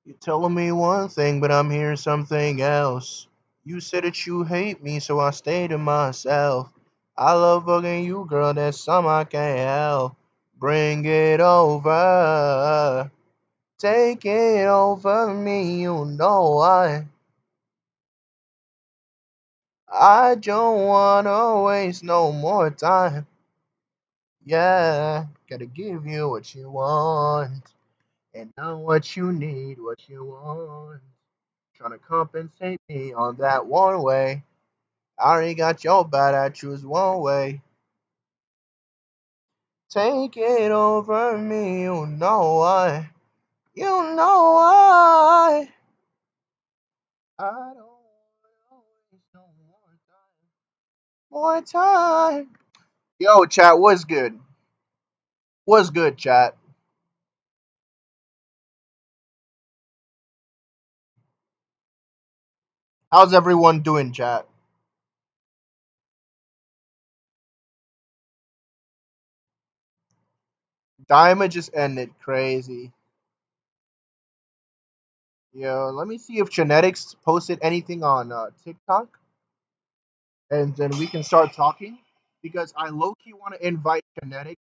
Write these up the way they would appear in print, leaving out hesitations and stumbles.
You're telling me one thing, but I'm hearing something else. You said that you hate me, so I stay to myself. I love fucking you, girl, that's something I can't help. Bring it over. Take it over me, you know I don't wanna waste no more time. Yeah, gotta give you what you want, and not what you need, what you want. Trying to compensate me on that one way. I already got your bad, I choose one way. Take it over me, you know why. You know why. I don't wanna waste no more time. More time. Yo, chat, what's good? What's good, chat? How's everyone doing, chat? Daima just ended crazy. Yo, let me see if Genetics posted anything on TikTok, and then we can start talking. Because I low key want to invite Genetics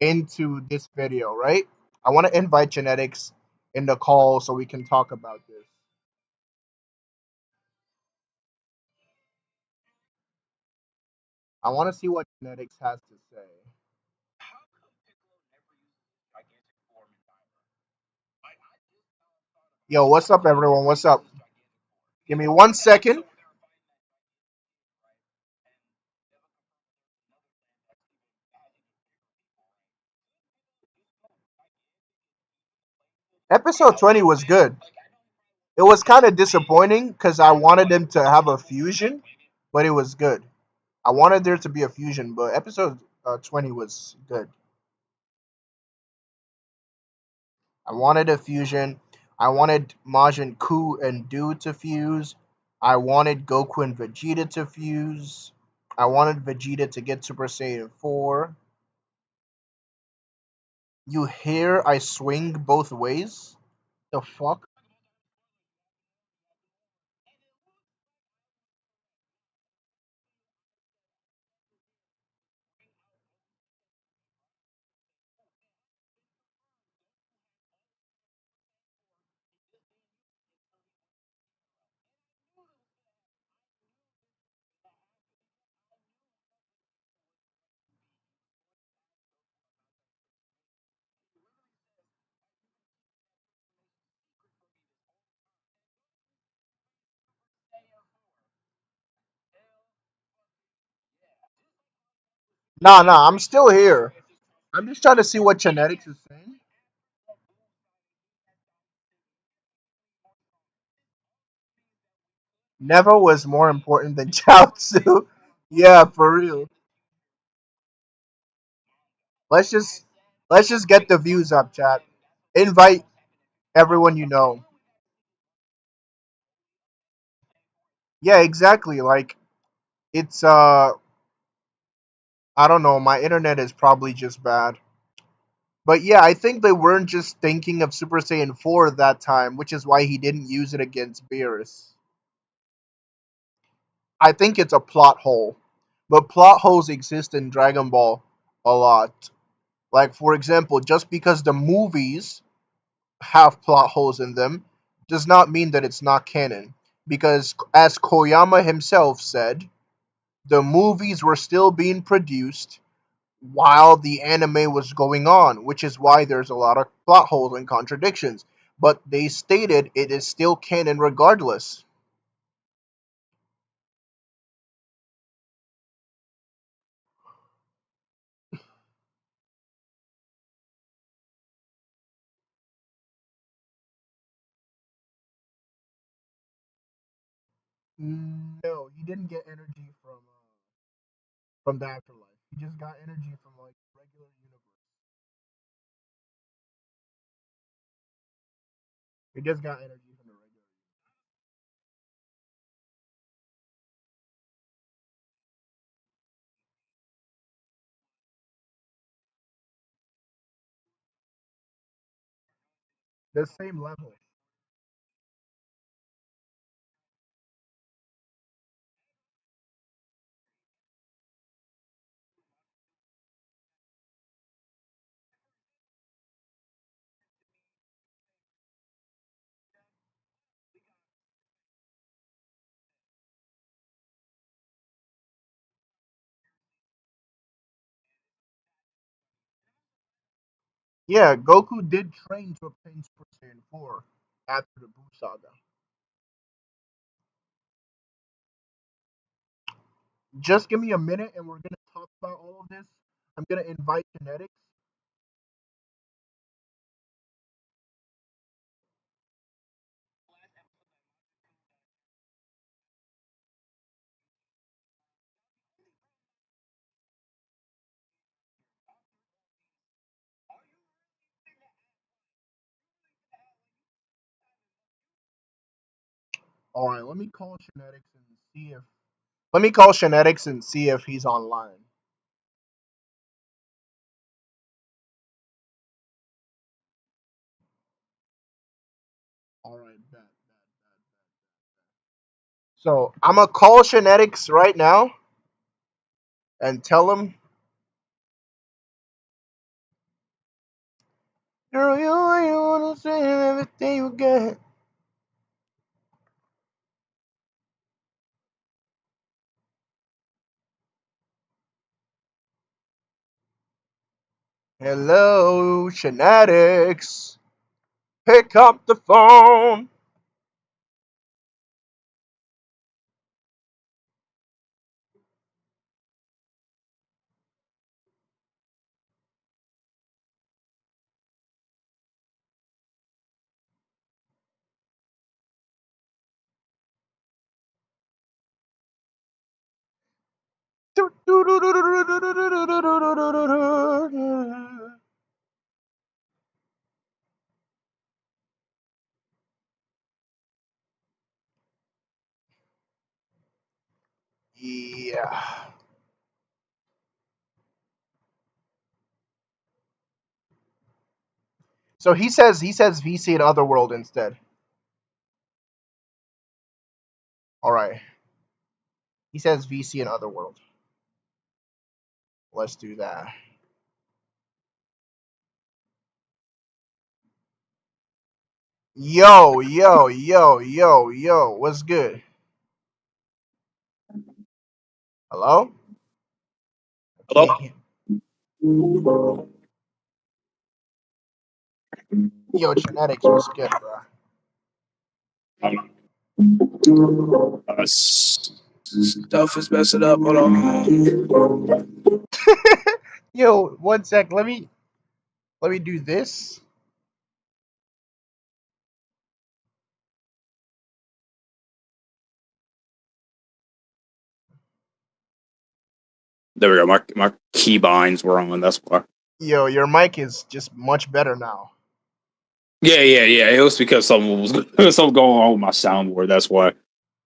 into this video, right? I want to invite Genetics in the call so we can talk about this. I want to see what Genetics has to say. Yo, what's up, everyone? What's up? Give me 1 second. Episode 20 was good. It was kind of disappointing because I wanted them to have a fusion, but it was good. I wanted there to be a fusion, but episode 20 was good. I wanted a fusion. I wanted Majin Ku and Du to fuse. I wanted Goku and Vegeta to fuse. I wanted Vegeta to get Super Saiyan 4. You hear I swing both ways? The fuck? Nah, nah, I'm still here. I'm just trying to see what genetics is saying. Never was more important than Chaozu. Yeah, for real. Let's just let's just get the views up, chat. Invite everyone you know. Yeah, exactly. Like it's I don't know, my internet is probably just bad. But yeah, I think they weren't just thinking of Super Saiyan 4 at that time, which is why he didn't use it against Beerus. I think it's a plot hole. But plot holes exist in Dragon Ball a lot. Like for example, just because the movies have plot holes in them does not mean that it's not canon. Because as Koyama himself said, the movies were still being produced while the anime was going on, which is why there's a lot of plot holes and contradictions. But they stated it is still canon regardless. No, he didn't get energy from the afterlife. He just got energy from like regular universe. He just got energy from the regular. the same level. Yeah, Goku did train to obtain Super Saiyan 4 after the Buu Saga. Just give me a minute and we're gonna talk about all of this. I'm gonna invite Genetics. Alright, let me call Genetics and see if he's online. Alright, bet. So I'm gonna call Genetics right now and tell him, girl, you wanna say everything you get. Hello, Genetics. Pick up the phone. Yeah. So he says VC in Otherworld instead. All right. He says VC in Otherworld. Let's do that. Yo, yo, yo, yo, yo. What's good? Hello? I Hello? can't hear. Yo, Genetics, what's good, bro? Stuff is messing up. Hold on. Yo, one sec. Let me do this. There we go. My key binds were on. That's why. Yo, your mic is just much better now. Yeah. It was because something was something going on with my soundboard. That's why.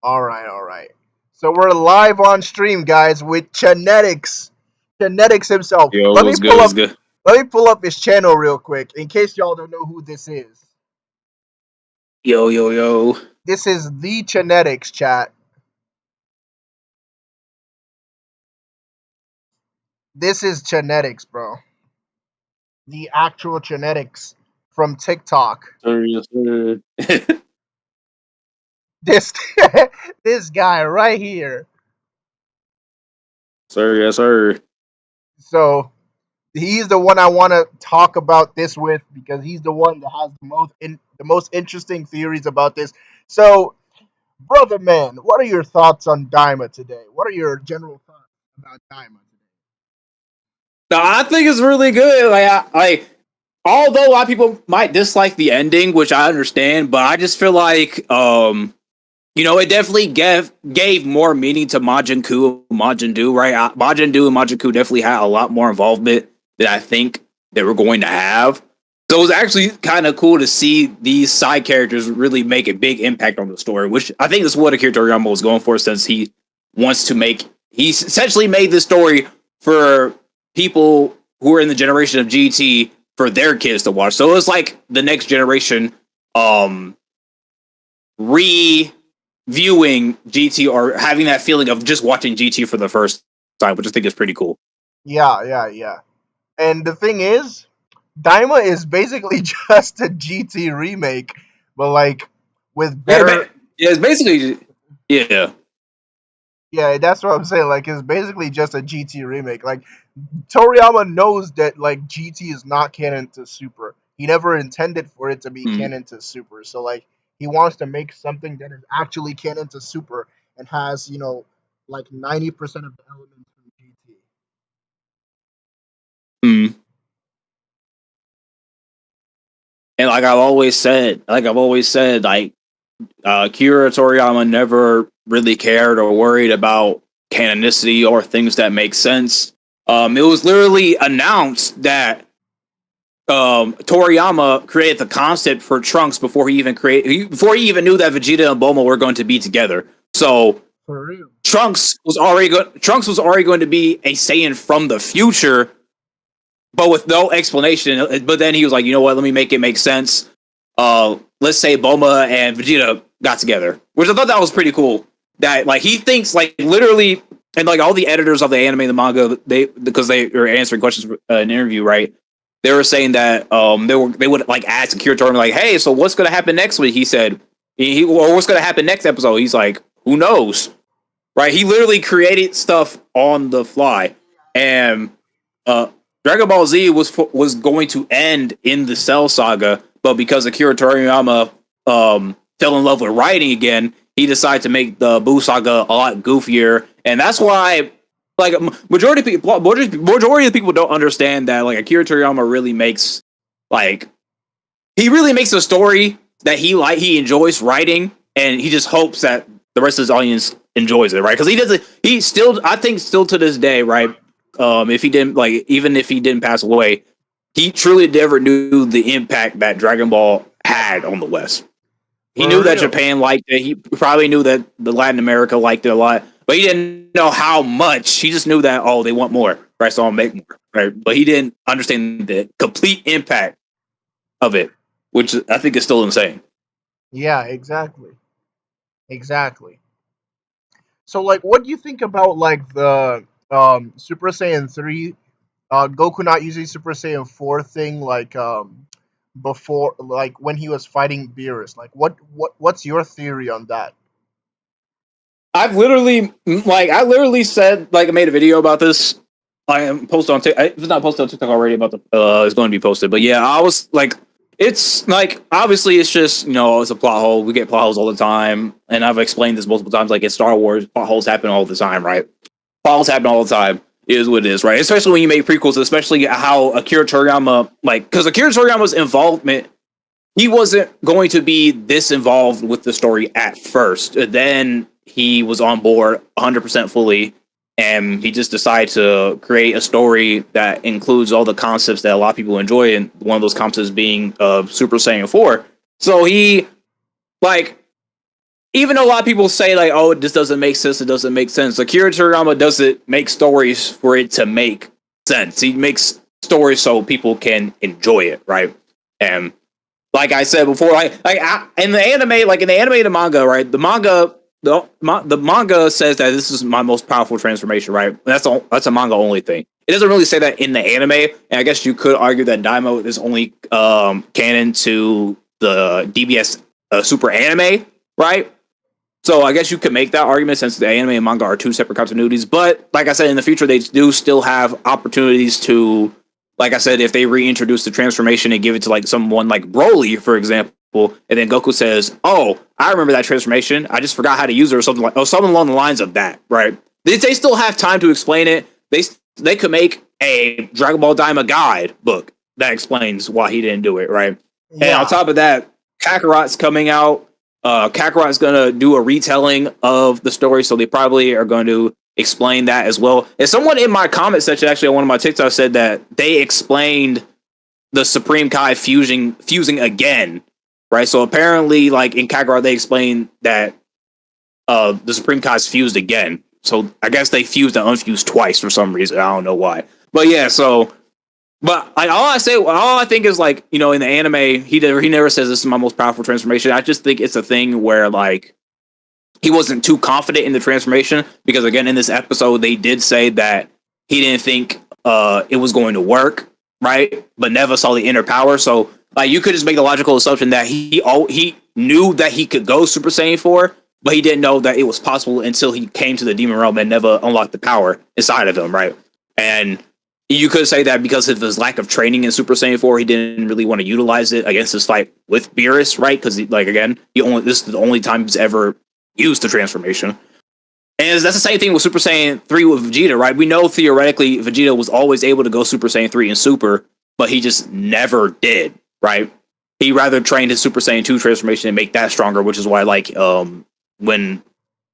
All right, all right. So we're live on stream, guys, with Genetics. Genetics himself. Yo, Let me what's good? pull What's up. good? Let me pull up his channel real quick, in case y'all don't know who this is. Yo. This is the Genetics, chat. This is Genetics, bro. The actual Genetics from TikTok. Sir, yes, sir. This this guy right here. Sir, yes, sir. So he's the one I want to talk about this with because he's the one that has the most interesting theories about this. So, brother man, what are your thoughts on Daima today? What are your general thoughts about Daima today? No, I think it's really good. Although a lot of people might dislike the ending, which I understand, but I just feel like it definitely gave more meaning to Majin Buu, right? Majin Buu and Majin Buu definitely had a lot more involvement than I think they were going to have. So it was actually kind of cool to see these side characters really make a big impact on the story, which I think is what Akira Toriyama was going for, since he essentially made this story for people who are in the generation of GT for their kids to watch. So it was like the next generation um reviewing GT or having that feeling of just watching GT for the first time, which I think is pretty cool. Yeah. And the thing is, Daima is basically just a GT remake, but like with Yeah, better. yeah, it's basically yeah. Yeah, that's what I'm saying. Like, it's basically just a GT remake. Like, Toriyama knows that like GT is not canon to Super. He never intended for it to be Mm. canon to Super. So like, he wants to make something that is actually canon to Super and has like 90% of the elements from GT. Mm. And like I've always said, like Kira Toriyama never really cared or worried about canonicity or things that make sense. It was literally announced that Toriyama created the concept for Trunks before he even knew that Vegeta and Bulma were going to be together. So For real. Trunks was already going to be a Saiyan from the future, but with no explanation. But then he was like, you know what? Let me make it make sense. Let's say Bulma and Vegeta got together, which I thought that was pretty cool. That like he thinks like literally, and like all the editors of the anime and the manga, because they were answering questions for an interview, right? They were saying that they would like ask Akira Toriyama like, hey, so what's going to happen next week? He said, or what's going to happen next episode? He's like, who knows, right? He literally created stuff on the fly, and uh, Dragon Ball Z was going to end in the Cell Saga, but because Akira Toriyama fell in love with writing again, he decided to make the Buu Saga a lot goofier, and that's why like majority of people don't understand that like Akira Toriyama really makes like he really makes a story that he enjoys writing, and he just hopes that the rest of his audience enjoys it, right? Because he still, I think, still to this day, right? If he didn't like, even if he didn't pass away, he truly never knew the impact that Dragon Ball had on the West. He For knew that real. Japan liked it. He probably knew that the Latin America liked it a lot, but he didn't know how much. He just knew that they want more, right? So I'll make more, right? But he didn't understand the complete impact of it, which I think is still insane. Yeah, exactly. So like, what do you think about like the Super Saiyan 3, Goku not using Super Saiyan 4 thing, like before, like when he was fighting Beerus? Like, what's your theory on that? I literally said like I made a video about this. I am posted on it's not posted on TikTok already about the it's going to be posted, but yeah, I was like, it's like obviously it's just it's a plot hole. We get plot holes all the time, and I've explained this multiple times. Like in Star Wars, plot holes happen all the time, right? Plot holes happen all the time. It is what it is, right? Especially when you make prequels, especially how Akira Toriyama, like, because Akira Toriyama's involvement, he wasn't going to be this involved with the story at first. Then he was on board 100% fully, and he just decided to create a story that includes all the concepts that a lot of people enjoy, and one of those concepts being Super Saiyan 4. So he, like, even though a lot of people say, like, oh, this doesn't make sense, it doesn't make sense, Akira Toriyama doesn't make stories for it to make sense. He makes stories so people can enjoy it, right? And like I said before, in the anime, like in the anime and the manga, right? The manga says that this is my most powerful transformation, right? That's a manga only thing. It doesn't really say that in the anime, and I guess you could argue that Daima is only canon to the DBS Super anime, right? So I guess you could make that argument since the anime and manga are two separate continuities. But like I said, in the future, they do still have opportunities to, like I said, if they reintroduce the transformation and give it to like someone like Broly, for example, and then Goku says, "Oh, I remember that transformation. I just forgot how to use it," or something along the lines of that, right? They still have time to explain it. They could make a Dragon Ball Daima guide book that explains why he didn't do it, right? And on Yeah, top of that, Kakarot's coming out. Kakarot's going to do a retelling of the story, so they probably are going to explain that as well. And someone in my comment section, actually, on one of my TikToks, said that they explained the Supreme Kai fusing again, right? So apparently, like in Kakarot, they explained that the Supreme Kai's fused again. So I guess they fused and unfused twice for some reason. I don't know why, but yeah. So But like all I think is like, you know, in the anime, he never says this is my most powerful transformation. I just think it's a thing where like he wasn't too confident in the transformation because again in this episode they did say that he didn't think it was going to work, right? But never saw the inner power. So like you could just make the logical assumption that he knew that he could go Super Saiyan 4, but he didn't know that it was possible until he came to the demon realm and never unlocked the power inside of him, right? And you could say that because of his lack of training in Super Saiyan 4, he didn't really want to utilize it against his fight with Beerus, right? Because like again, this is the only time he's ever used the transformation. And that's the same thing with Super Saiyan 3 with Vegeta, right? We know theoretically Vegeta was always able to go Super Saiyan 3 in Super, but he just never did, right? He rather trained his Super Saiyan 2 transformation and make that stronger, which is why like when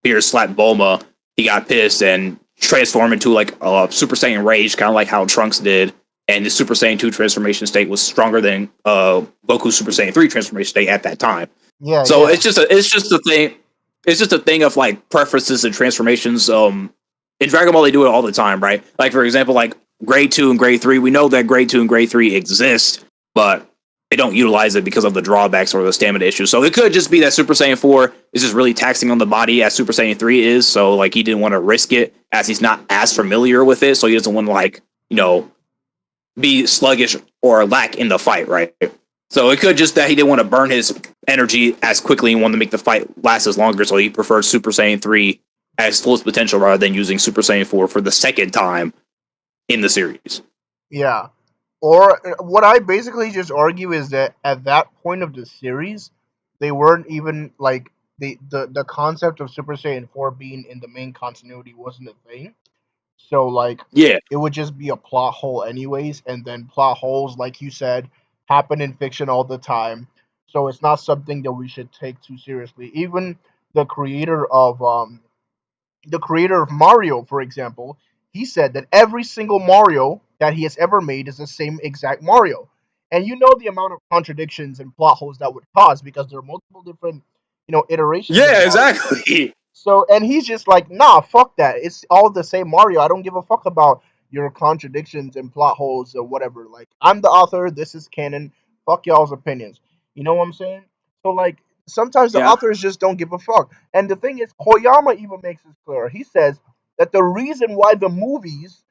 Beerus slapped Bulma, he got pissed and transformed into like a Super Saiyan Rage, kind of like how Trunks did, and the Super Saiyan 2 transformation state was stronger than Goku's Super Saiyan 3 transformation state at that time. Yeah. So yeah. it's just a thing. It's just a thing of like preferences and transformations. In Dragon Ball, they do it all the time, right? Like for example, like Grade 2 and Grade 3. We know that Grade 2 and Grade 3 exist, but they don't utilize it because of the drawbacks or the stamina issues. So it could just be that Super Saiyan 4 is just really taxing on the body as Super Saiyan 3 is. So like he didn't want to risk it as he's not as familiar with it. So he doesn't want to like, you know, be sluggish or lack in the fight, right? So it could just that he didn't want to burn his energy as quickly and wanted to make the fight last as longer. So he preferred Super Saiyan 3 as full potential rather than using Super Saiyan 4 for the second time in the series. Yeah. Or what I basically just argue is that at that point of the series, they weren't even like the concept of Super Saiyan 4 being in the main continuity wasn't a thing. So like Yeah. it would just be a plot hole anyways, and then plot holes, like you said, happen in fiction all the time. So it's not something that we should take too seriously. Even the creator of Mario, for example, he said that every single Mario that he has ever made is the same exact Mario. And you know the amount of contradictions and plot holes that would cause because there are multiple different, iterations of Yeah, Mario. exactly. So, and he's just like, nah, fuck that. It's all the same Mario. I don't give a fuck about your contradictions and plot holes or whatever. Like, I'm the author. This is canon. Fuck y'all's opinions. You know what I'm saying? So, like, sometimes the Yeah. authors just don't give a fuck. And the thing is, Koyama even makes this clear. He says that the reason why the movies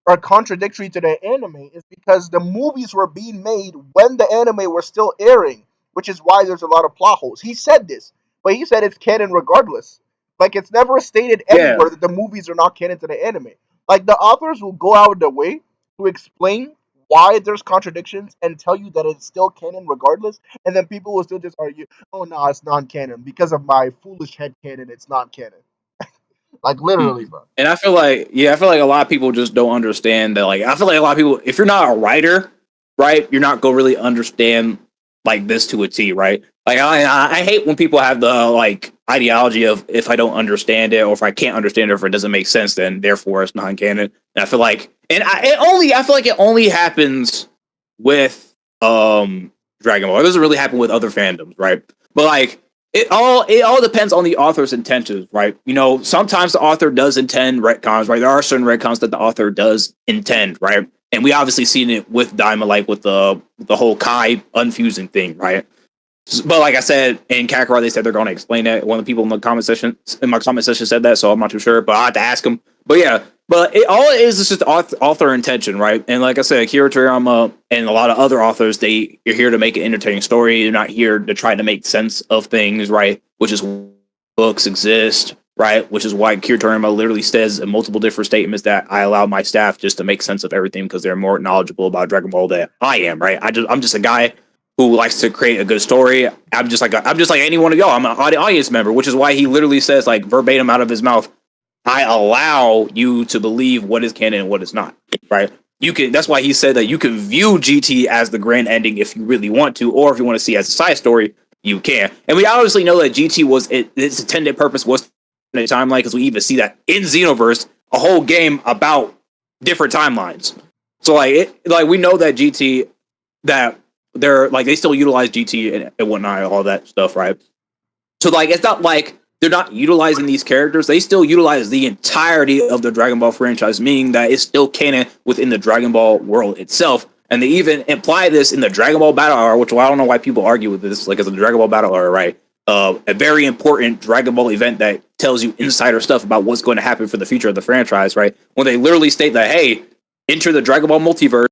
are contradictory to the anime is because the movies were being made when the anime were still airing, which is why there's a lot of plot holes. He said this, but he said it's canon regardless. Like it's never stated Yeah. anywhere that the movies are not canon to the anime. Like the authors will go out of their way to explain why there's contradictions and tell you that it's still canon regardless, and then people will still just argue, "Oh no, it's non-canon because of my foolish head canon. It's not canon." Like literally, bro. And I feel like a lot of people just don't understand that. Like, I feel like a lot of people, if you're not a writer, right, you're not gonna really understand like this to a T, right? Like, I hate when people have the like ideology of if I don't understand it or if I can't understand it or if it doesn't make sense, then therefore it's non-canon. And I feel like, I feel like it only happens with Dragon Ball. It doesn't really happen with other fandoms, right? But like it all depends on the author's intentions, right? You know, sometimes the author does intend retcons, right? There are certain retcons that the author does intend, right? And we obviously seen it with Daima, like with the whole Kai unfusing thing, right? But like I said, in Kakarot, they said they're going to explain it. One of the people in my comment section said that, so I'm not too sure, but I had to ask him. But yeah, but all it is just author intention, right? And like I said, Akira Toriyama and a lot of other authors, you're here to make an entertaining story. You're not here to try to make sense of things, right? Which is books exist, right? Which is why Akira Toriyama literally says in multiple different statements that I allow my staff just to make sense of everything because they're more knowledgeable about Dragon Ball than I am, right? I'm just a guy who likes to create a good story. I'm just like any one of y'all. I'm an audience member, which is why he literally says like verbatim out of his mouth, I allow you to believe what is canon and what is not, right? You can. That's why he said that you can view GT as the grand ending if you really want to, or if you want to see it as a side story, you can. And we obviously know that GT its intended purpose was in a timeline because we even see that in Xenoverse, a whole game about different timelines. So like we know that GT that they're like they still utilize GT and whatnot, all that stuff, right? So like it's not like they're not utilizing these characters. They still utilize the entirety of the Dragon Ball franchise, meaning that it's still canon within the Dragon Ball world itself. And they even imply this in the Dragon Ball Battle Hour, which I don't know why people argue with this. Like, it's a Dragon Ball Battle Hour, right? A very important Dragon Ball event that tells you insider stuff about what's going to happen for the future of the franchise, right? When they literally state that, hey, enter the Dragon Ball multiverse.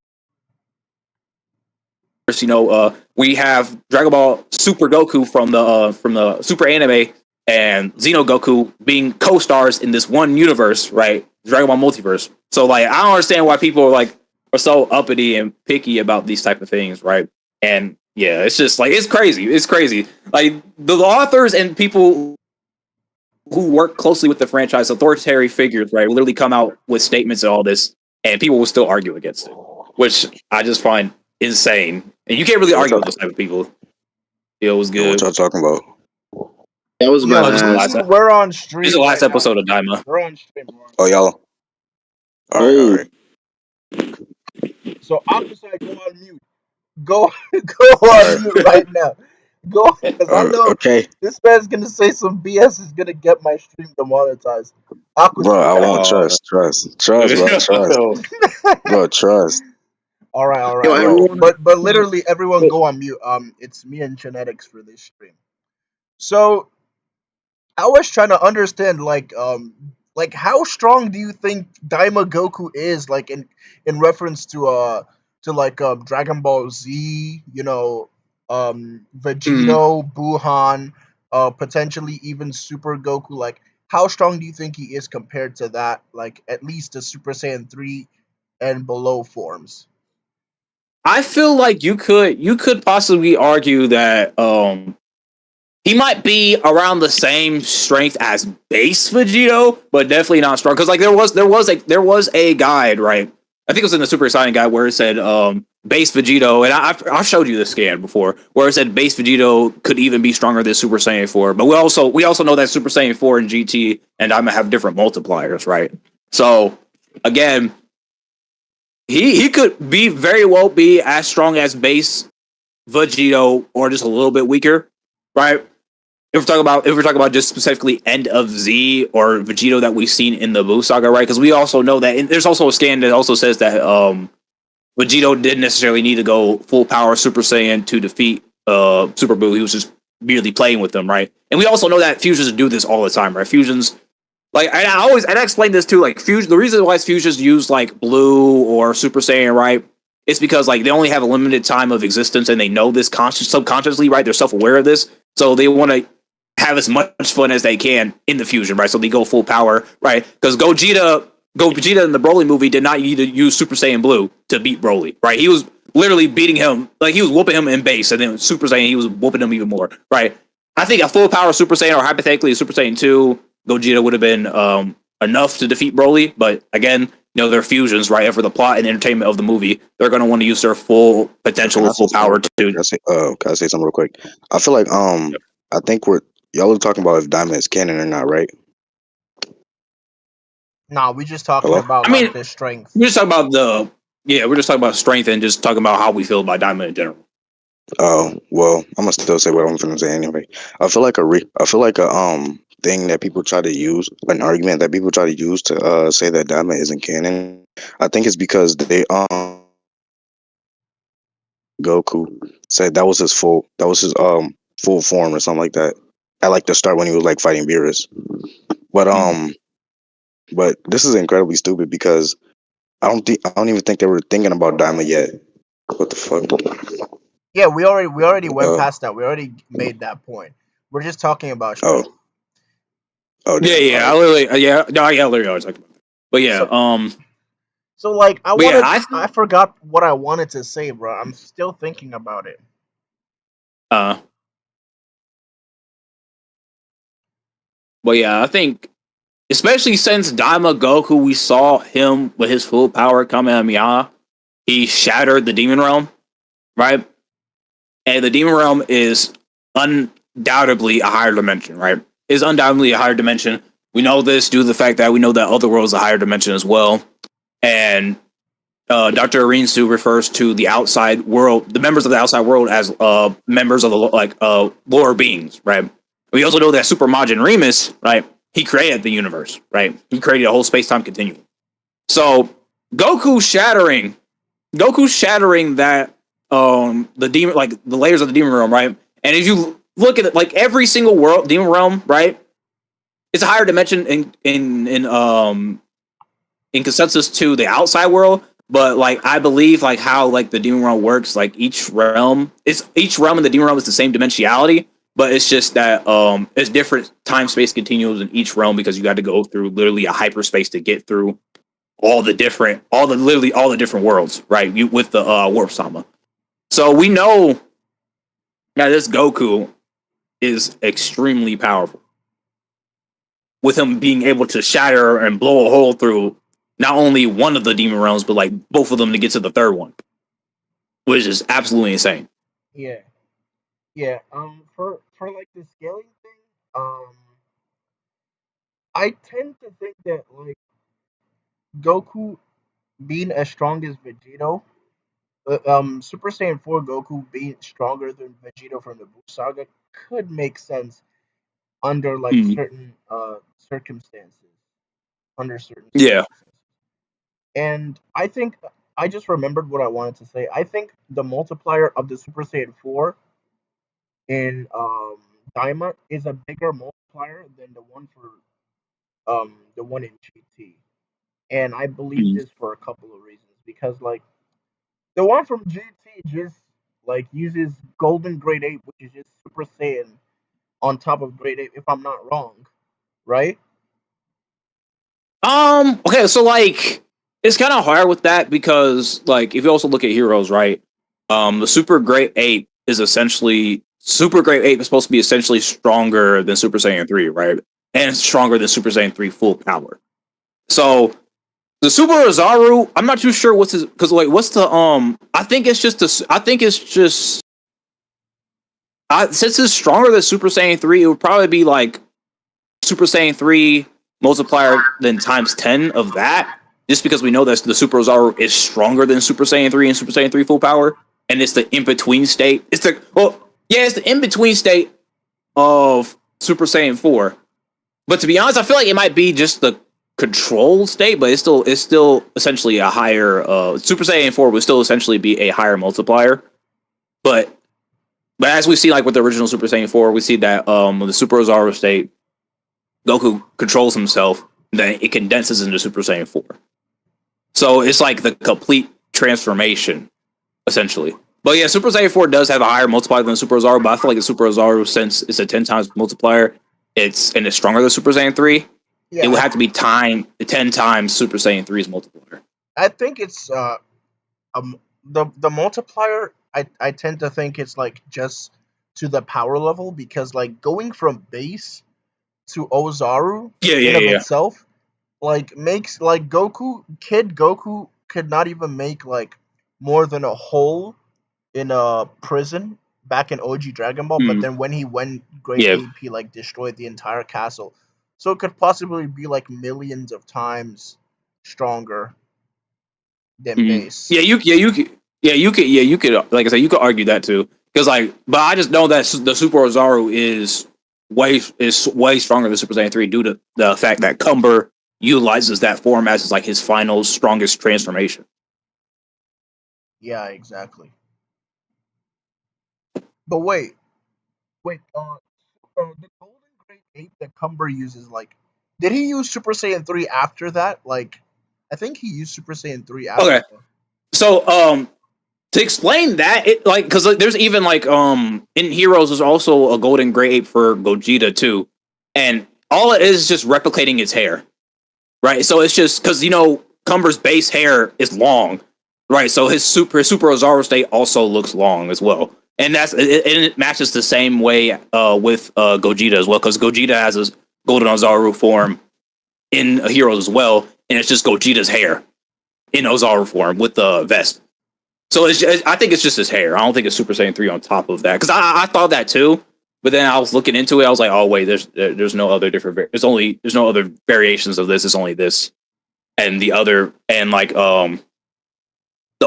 We have Dragon Ball Super Goku from the Super Anime and Xeno Goku being co-stars in this one universe, right? Dragon Ball multiverse. So, like, I don't understand why people are so uppity and picky about these type of things, right? And yeah, it's just like it's crazy. It's crazy. Like, the authors and people who work closely with the franchise, authoritarian figures, right, will literally come out with statements and all this, and people will still argue against it, which I just find insane. And you can't really argue with those type of people. It was good. What y'all talking about? That was my we're on stream. This is the last episode of Daima. We're on stream. Oh, y'all. All right. So Opposite, go on mute. Go on mute right now. Go, because I know this man's gonna say some BS is gonna get my stream demonetized. Bro, I won't trust, bro, trust. All right. But literally everyone go on mute. It's me and Genetics for this stream. So I was trying to understand, like how strong do you think Daima Goku is, like in reference to Dragon Ball Z, Vegito, Buhan, potentially even Super Goku. Like, how strong do you think he is compared to that, like at least the Super Saiyan 3 and below forms? I feel like you could possibly argue that he might be around the same strength as base Vegito, but definitely not strong. Because like there was a guide, right? I think it was in the Super Saiyan guide where it said base Vegito, and I've showed you this scan before, where it said base Vegito could even be stronger than Super Saiyan 4. But we also know that Super Saiyan 4 and GT and Daima have different multipliers, right? So again, he could very well be as strong as base Vegito or just a little bit weaker, right? If we're talking about just specifically end of Z or Vegito that we've seen in the Buu saga, right? Because we also know that there's also a scan that also says that Vegito didn't necessarily need to go full power Super Saiyan to defeat Super Buu. He was just merely playing with them, right? And we also know that fusions do this all the time, right? Fusions, like, I explained this too, like fusion. The reason why fusions use like Blue or Super Saiyan, right? It's because like they only have a limited time of existence and they know this subconsciously, right? They're self-aware of this, so they want to have as much fun as they can in the fusion, right? So they go full power, right? Because Gogeta in the Broly movie did not need to use Super Saiyan Blue to beat Broly, right? He was literally beating him, like he was whooping him in base, and then Super Saiyan, he was whooping him even more, right? I think a full power Super Saiyan, or hypothetically a Super Saiyan 2, Gogeta would have been enough to defeat Broly, but again, they're fusions, right? And for the plot and entertainment of the movie, they're going to want to use their full potential, full power to. Can I say something real quick? I feel like I think y'all were talking about if Daima is canon or not, right? Nah, we're just talking about the strength. We're just talking about we're just talking about strength and just talking about how we feel about Daima in general. Oh, well, I'm gonna still say what I'm gonna say anyway. I feel like a thing that people try to use, an argument that people try to use to say that Daima isn't canon. I think it's because they Goku said that was his full form or something like that at like the start when he was like fighting Beerus. But this is incredibly stupid because I don't even think they were thinking about Daima yet. What the fuck? Yeah, we already went past that. We already made that point. We're just talking about strength. Oh, yeah. I literally always talk about that. But yeah, So like I forgot what I wanted to say, bro. I'm still thinking about it. But yeah, I think especially since Daima Goku, we saw him with his full power Kamehameha, he shattered the Demon Realm, right? And the Demon Realm is undoubtedly a higher dimension, right? Is undoubtedly a higher dimension. We know this due to the fact that we know that Otherworld is a higher dimension as well. And Dr. Arinsu refers to the outside world, the members of the outside world, as members of the lower beings, right? We also know that Super Majin Remus, right? He created the universe, right? He created a whole space-time continuum. So Goku shattering Goku's shattering that the demon, like the layers of the demon realm, right? And if you look at it, like every single world demon realm, right? It's a higher dimension in consensus to the outside world, but like I believe like how like the demon realm works, like each realm in the demon realm is the same dimensionality, but it's just that it's different time space continuums in each realm because you got to go through literally a hyperspace to get through literally all the different worlds, right? With the warp sama. So we know that this Goku is extremely powerful, with him being able to shatter and blow a hole through not only one of the demon realms, but like both of them to get to the third one, which is absolutely insane. Yeah, yeah. For like the scaling thing, I tend to think that like Goku being as strong as Vegito, Super Saiyan 4 Goku being stronger than Vegito from the Buu Saga could make sense under like Mm. certain circumstances. Under certain Yeah. circumstances. And I think I just remembered what I wanted to say. I think the multiplier of the Super Saiyan 4 in Daima is a bigger multiplier than the one in GT. And I believe Mm. this for a couple of reasons. Because like the one from GT just like uses Golden Grade 8, which is just Super Saiyan on top of Grade 8, if I'm not wrong. Right? Okay, so like it's kind of hard with that because like if you also look at heroes, right? The Super Great Ape is supposed to be essentially stronger than Super Saiyan 3, right? And stronger than Super Saiyan 3 full power. So the Super Ozaru, I'm not too sure what's his, because like what's the I think it's just since it's stronger than Super Saiyan 3, it would probably be like Super Saiyan 3 multiplier then times 10 of that, just because we know that the Super Ozaru is stronger than Super Saiyan 3 and Super Saiyan 3 full power, and it's the in between state. It's the in between state of Super Saiyan 4. But to be honest, I feel like it might be just the control state, but it's still essentially a higher Super Saiyan 4 would still essentially be a higher multiplier. But as we see like with the original Super Saiyan 4, we see that the Super Ozaru state, Goku controls himself, then it condenses into Super Saiyan 4. So it's like the complete transformation, essentially. But yeah, Super Saiyan 4 does have a higher multiplier than Super Ozaru, but I feel like the Super Ozaru, since it's a 10 times multiplier, it's stronger than Super Saiyan 3. It Yeah, would have to be 10 times Super Saiyan 3's multiplier. I think it's the multiplier. I tend to think it's like just to the power level because like going from base to Ozaru Yeah, in yeah, of yeah. itself like makes like Goku could not even make like more than a hole in a prison back in OG Dragon Ball, but Mm, then when he went Great yeah. Ape, he like destroyed the entire castle. So it could possibly be like millions of times stronger than Mm. base. Yeah, you could, like I said, you could argue that too. Because like, but I just know that the Super Ozaru is way stronger than Super Saiyan 3 due to the fact that Cumber utilizes that form as like his final strongest transformation. Yeah, exactly. But wait, the Golden Great Ape that Cumber uses, like, did he use Super Saiyan 3 after that? Like, I think he used Super Saiyan 3 after Okay, that. so to explain that, it like because like, there's even like in Heroes there's also a golden gray ape for Gogeta too, and all it is just replicating his hair, right? So it's just because Cumber's base hair is long, right? So his Super Ozaru state also looks long as well, and it matches the same way with Gogeta as well, because Gogeta has his golden Ozaru form in Heroes as well, and it's just Gogeta's hair in Ozaru form with the vest. So I think it's just his hair. I don't think it's Super Saiyan 3 on top of that. Because I thought that too, but then I was looking into it. I was like, oh wait, there's no other there's no other variations of this. It's only this and the other, and like the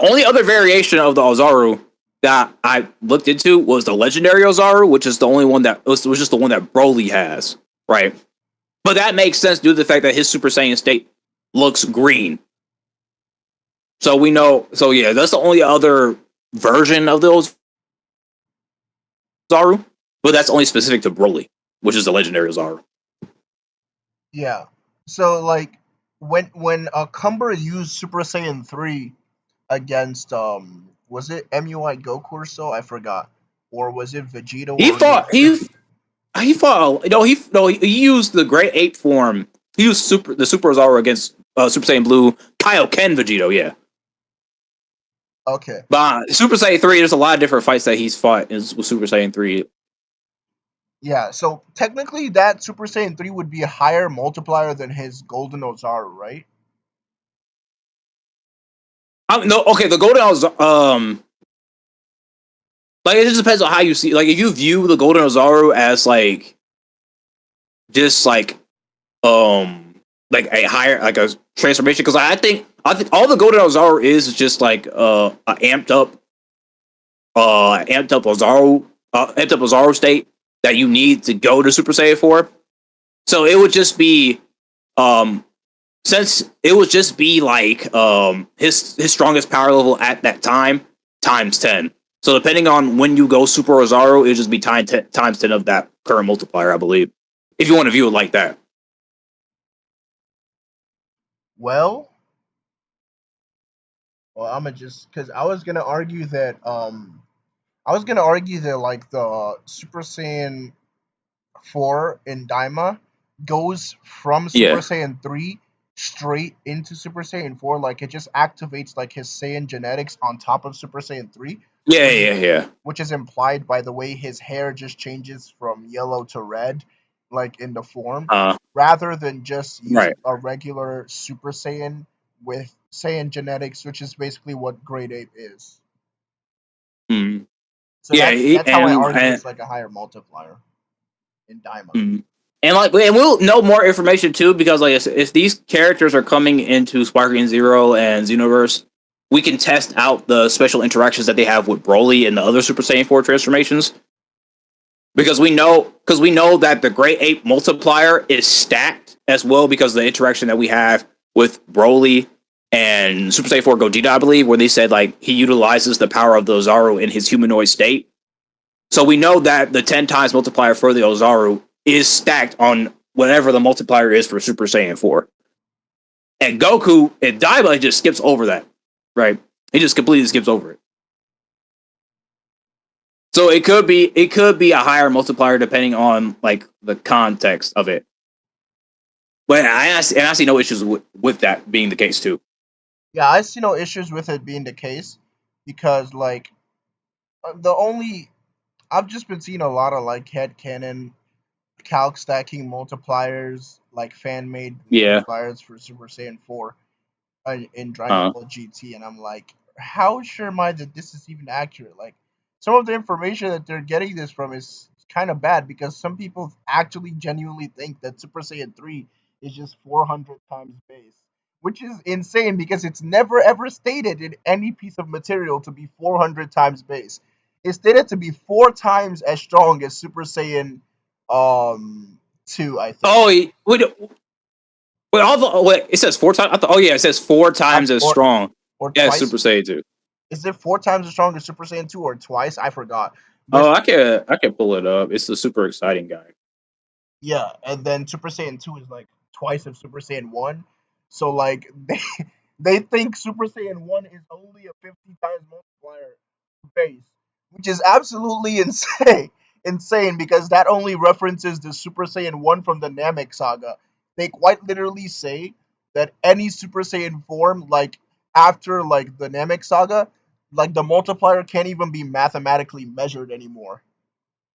only other variation of the Ozaru that I looked into was the legendary Ozaru, which is the only one that was just the one that Broly has, right? But that makes sense due to the fact that his Super Saiyan state looks green. So we know. So yeah, that's the only other version of those Zaru, but that's only specific to Broly, which is the legendary Zaru. Yeah. So like when Cumber used Super Saiyan 3 against was it MUI Goku or so? I forgot. Or was it Vegeta He or fought. Luffy? He fought. He used the Great Ape form. He used the Super Zaru against Super Saiyan Blue Kaioken Vegito. Yeah, Okay. but Super Saiyan 3. There's a lot of different fights that he's fought with Super Saiyan 3. Yeah, so technically that Super Saiyan 3 would be a higher multiplier than his Golden Ozaru, right? No, okay. The Golden like it just depends on how you see. Like if you view the Golden Ozaru as like just like a higher like a transformation, because I think all the Golden Ozaru is just like a amped up Ozaru state that you need to go to Super Saiyan 4. So it would just be um since it would just be like his strongest power level at that time times 10. So depending on when you go Super Ozaru, it would just be times 10 of that current multiplier, I believe. If you want to view it like that. Well, I'm gonna just because I was gonna argue that like the Super Saiyan 4 in Daima goes from Super Yeah. Saiyan 3 straight into Super Saiyan 4. Like it just activates like his Saiyan genetics on top of Super Saiyan 3, Yeah, which is yeah, yeah. which is implied by the way his hair just changes from yellow to red, like in the form, Uh rather than just right. using a regular Super Saiyan with Saiyan genetics, which is basically what Grade 8 is. Mm. So Yeah, that's how I argue it's like a higher multiplier in Daima. mm. And we'll know more information too, because like if these characters are coming into Sparking Zero and Xenoverse, we can test out the special interactions that they have with Broly and the other Super Saiyan 4 transformations. Because we know that the Great Ape multiplier is stacked as well, because the interaction that we have with Broly and Super Saiyan 4 Gogeta, I believe, where they said like he utilizes the power of the Ozaru in his humanoid state. So we know that the 10 times multiplier for the Ozaru is stacked on whatever the multiplier is for Super Saiyan 4. And Goku and Daima just skips over that, right? He just completely skips over it. So it could be a higher multiplier depending on like the context of it. But I see no issues with that being the case too. Yeah, I see no issues with it being the case because like the only I've just been seeing a lot of like headcanon calc stacking multipliers, like fan made Yeah. multipliers for Super Saiyan 4 in Dragon Uh, Ball GT, and I'm like, how sure am I that this is even accurate? Like, some of the information that they're getting this from is kind of bad because some people actually genuinely think that Super Saiyan 3 is just 400 times base, which is insane because it's never ever stated in any piece of material to be 400 times base. It's stated to be 4 times as strong as Super Saiyan 2, I think. oh, wait, it says 4 times. Oh yeah, it says 4 times as Or strong as twice. Super Saiyan 2. Is it 4 times as strong as Super Saiyan 2 or twice? I forgot. But Oh, I can pull it up. It's the super exciting guy. yeah, and then Super Saiyan 2 is like twice of Super Saiyan 1. So like they think Super Saiyan 1 is only a 50 times multiplier base, which is absolutely insane. Insane because that only references the Super Saiyan 1 from the Namek saga. They quite literally say that any Super Saiyan form like after like the Namek saga, like the multiplier can't even be mathematically measured anymore.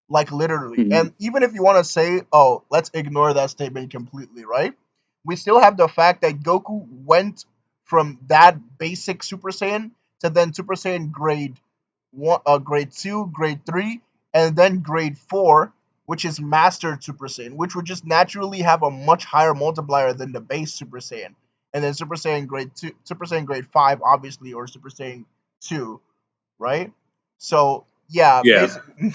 Like literally. Mhm. And even if you want to say, oh, let's ignore that statement completely, right? We still have the fact that Goku went from that basic Super Saiyan to then Super Saiyan grade one, grade 2, grade 3, and then grade 4, which is Master Super Saiyan, which would just naturally have a much higher multiplier than the base Super Saiyan. And then Super Saiyan grade 2, Super Saiyan grade 5, obviously, or Super Saiyan 2, right? So yeah, Yeah. basically,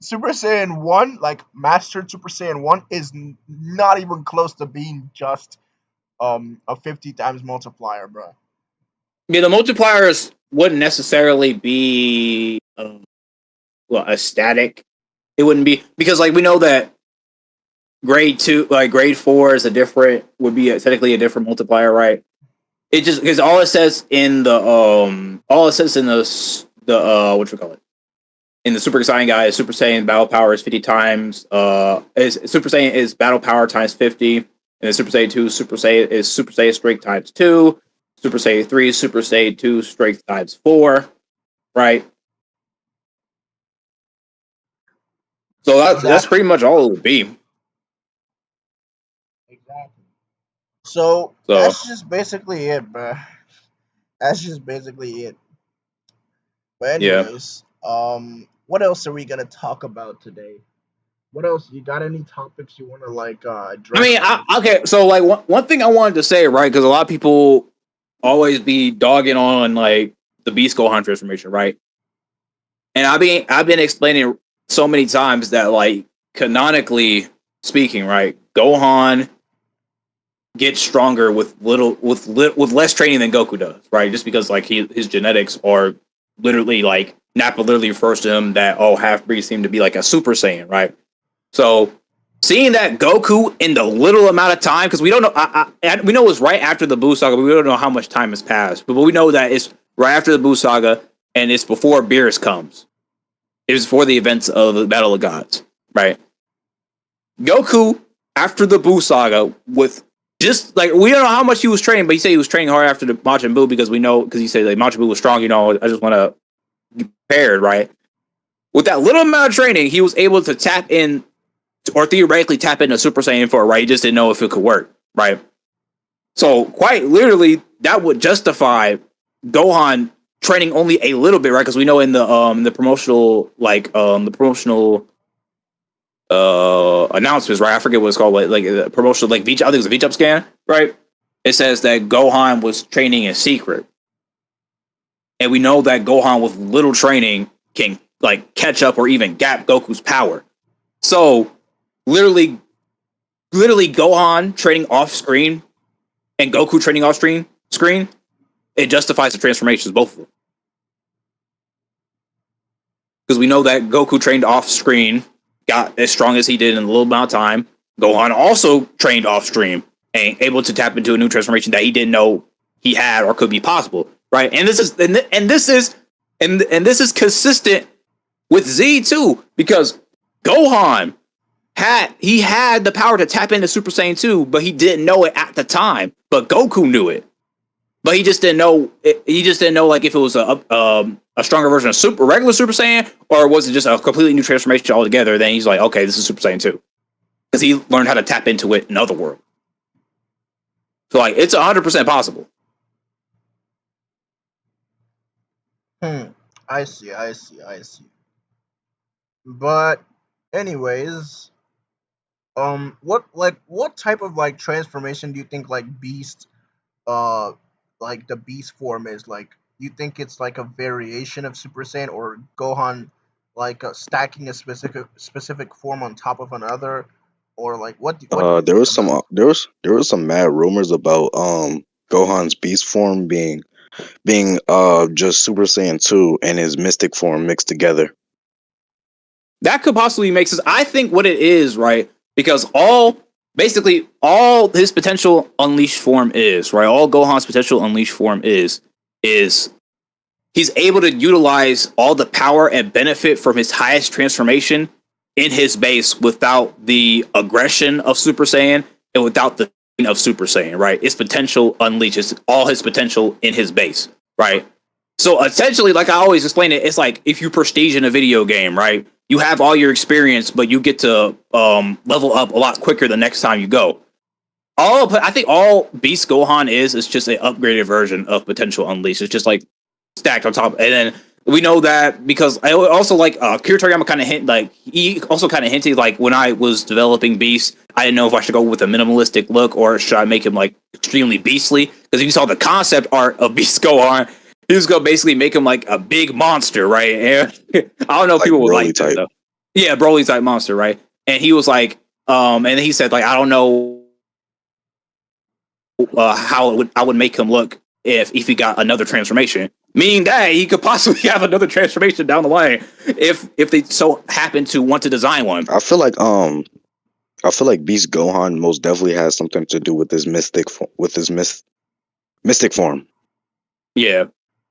Super Saiyan 1, like Master Super Saiyan 1, is not even close to being just a 50 times multiplier, bro. Yeah, the multipliers wouldn't necessarily be a static. It wouldn't be because like we know that grade 2, like grade 4 is would be technically a different multiplier, right? It just because all it says in the what you call it in the Super Saiyan guy is Super Saiyan battle power is 50 times. Is Super Saiyan is battle power times 50, and then Super Saiyan 2 Super Saiyan strength times 2. Super Saiyan 3 Super Saiyan 2 strength times 4. Right. So that's Exactly. pretty much all it would be. Exactly. So So that's just basically it, bro. That's just basically it. But yeah. anyways, what else are we gonna talk about today? What else? You got any topics you want to like I address mean, on? okay. So like one thing I wanted to say, right? Because a lot of people always be dogging on like the Beast Gohan transformation, right? And I've been explaining so many times that like canonically speaking, right? Gohan gets stronger with less training than Goku does, right? Just because like his genetics are literally like Nappa literally refers to him that half breeds seem to be like a Super Saiyan, right? So seeing that Goku in the little amount of time, because we don't know, we know it's right after the Buu saga, but we don't know how much time has passed. But we know that it's right after the Buu saga, and it's before Beerus comes. It was for the events of the Battle of Gods, right? Goku after the Buu saga with just like we don't know how much he was training, but he said he was training hard after the Majin Buu because we know because he said like Majin Buu was strong. I just want to be prepared, right? With that little amount of training, he was able to tap in or theoretically tap into Super Saiyan 4, right? He just didn't know if it could work, right? So quite literally, that would justify Gohan training only a little bit, right? Because we know in the promotional announcements, right? I forget what it's called, like promotional like VJ, I think it was a VJump scan, right? It says that Gohan was training in secret, and we know that Gohan with little training can like catch up or even gap Goku's power. So literally Gohan training off screen and Goku training off screen, it justifies the transformations, both of them. Because we know that Goku trained off screen, got as strong as he did in a little amount of time. Gohan also trained off stream and able to tap into a new transformation that he didn't know he had or could be possible, right? And this is consistent with Z too, because Gohan had the power to tap into Super Saiyan 2, but he didn't know it at the time. But Goku knew it. But he just didn't know. He just didn't know like if it was a stronger version of regular Super Saiyan, or was it just a completely new transformation altogether. Then he's like, okay, this is Super Saiyan 2, because he learned how to tap into it in other world. So like, it's 100% possible. I see. But anyways, what type of like transformation do you think like Beast, uh, like the Beast form is like? You think it's like a variation of Super Saiyan or Gohan, like stacking a specific form on top of another, or like what do you There think was some about? there was some mad rumors about Gohan's beast form being just Super Saiyan 2 and his mystic form mixed together. That could possibly make sense. I think what it is, right? Because basically all his potential unleashed form is, right? All Gohan's potential unleashed form is he's able to utilize all the power and benefit from his highest transformation in his base without the aggression of Super Saiyan and without the of Super Saiyan, right? His potential unleashes all his potential in his base, right? So essentially, like I always explain it, it's like if you prestige in a video game, right? You have all your experience, but you get to level up a lot quicker the next time you go. I think all Beast Gohan is just an upgraded version of Potential Unleashed. It's just like stacked on top, and then we know that because I also like Kira Toriyama kind of he also kind of hinted like when I was developing Beast, I didn't know if I should go with a minimalistic look or should I make him like extremely beastly, because if you saw the concept art of Beast Gohan, he was gonna basically make him like a big monster, right? And I don't know if Like people would Broly like that type. though. Yeah, Broly type monster, right? And he was like, and then he said like I don't know how I would make him look if he got another transformation, meaning that he could possibly have another transformation down the line if they so happen to want to design one. I feel like Beast Gohan most definitely has something to do with his mystic form. Yeah,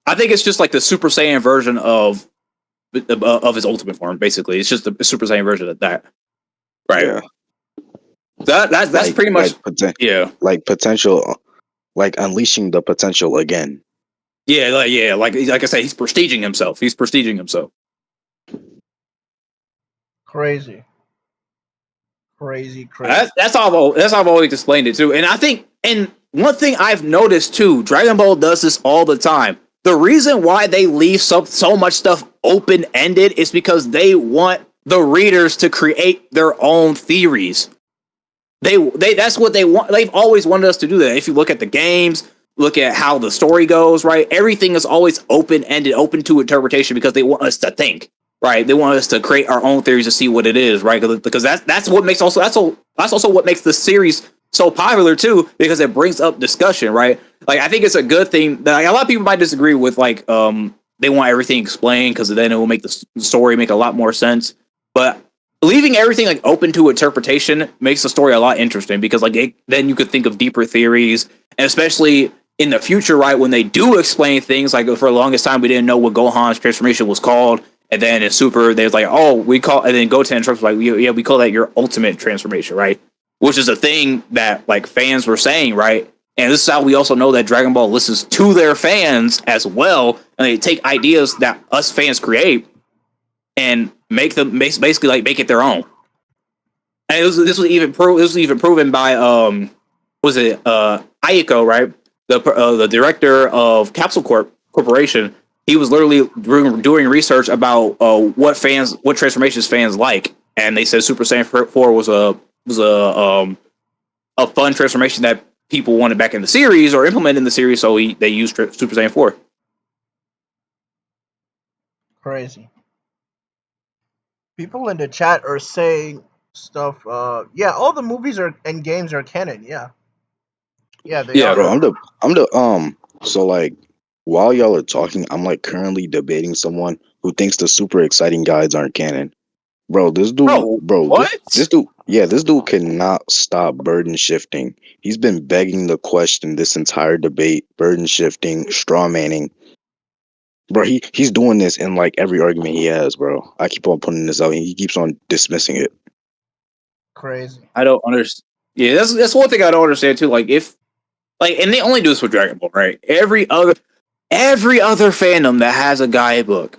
I think it's just like the Super Saiyan version of his ultimate form. Basically, it's just a Super Saiyan version of that. Right. Yeah. That's Like, pretty much yeah. Like potential, like unleashing the potential again. Yeah, like I said, he's prestiging himself. Crazy. Crazy. That's how I've always explained it too. And I think, and one thing I've noticed too, Dragon Ball does this all the time. The reason why they leave so much stuff open ended is because they want the readers to create their own theories. They that's what they want. They've always wanted us to do that. If you look at the games, look at how the story goes, right? Everything is always open ended, open to interpretation because they want us to think. Right, they want us to create our own theories to see what it is, right? Because that's what makes that's also what makes the series so popular too, because it brings up discussion, right? Like I think it's a good thing that like, a lot of people might disagree with, like they want everything explained because then it will make the story make a lot more sense. But leaving everything like open to interpretation makes the story a lot interesting because like then you could think of deeper theories, and especially in the future, right, when they do explain things, like for the longest time we didn't know what Gohan's transformation was called. And then in Super, they was like, oh, we call, and then Goten was like, yeah, we call that your ultimate transformation, right? Which is a thing that like fans were saying, right? And this is how we also know that Dragon Ball listens to their fans as well, and they take ideas that us fans create and make them basically like make it their own. And this was even proven by Ayako, right? The director of Capsule Corporation. He was literally doing research about what transformations fans like, and they said Super Saiyan 4 was a fun transformation that people wanted back in the series or implemented in the series, so they used Super Saiyan 4. Crazy. People in the chat are saying stuff. Yeah, all the movies and games are canon. Yeah, they are. Bro, so like while y'all are talking, I'm like currently debating someone who thinks the super exciting guides aren't canon. Bro, this dude, what? This dude cannot stop burden shifting. He's been begging the question this entire debate, burden shifting, straw manning. Bro, he's doing this in like every argument he has, bro. I keep on putting this out, and he keeps on dismissing it. Crazy. I don't understand. Yeah, that's one thing I don't understand too. Like if like, and they only do this with Dragon Ball, right? Every other fandom that has a guidebook,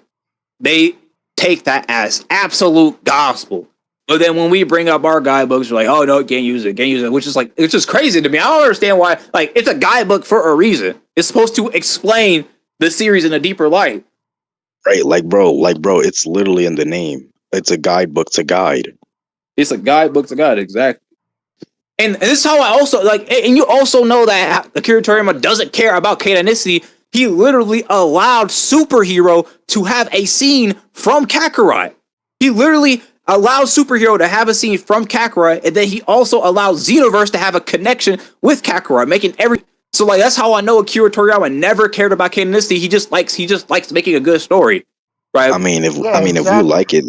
they take that as absolute gospel. But then when we bring up our guidebooks, we're like, oh no, can't use it, which is like, it's just crazy to me. I don't understand why. Like, it's a guidebook for a reason. It's supposed to explain the series in a deeper light. Right, like bro, it's literally in the name. It's a guidebook to guide. It's a guidebook to guide, exactly. And this is how I also like, and you also know that Akira Toriyama doesn't care about canonicity. He literally allowed Superhero to have a scene from Kakarot. He literally allowed Superhero to have a scene from Kakarot, and then he also allowed Xenoverse to have a connection with Kakarot, making every. So like that's how I know Akira Toriyama never cared about canonicity. He just likes making a good story, right? I mean, if we like it,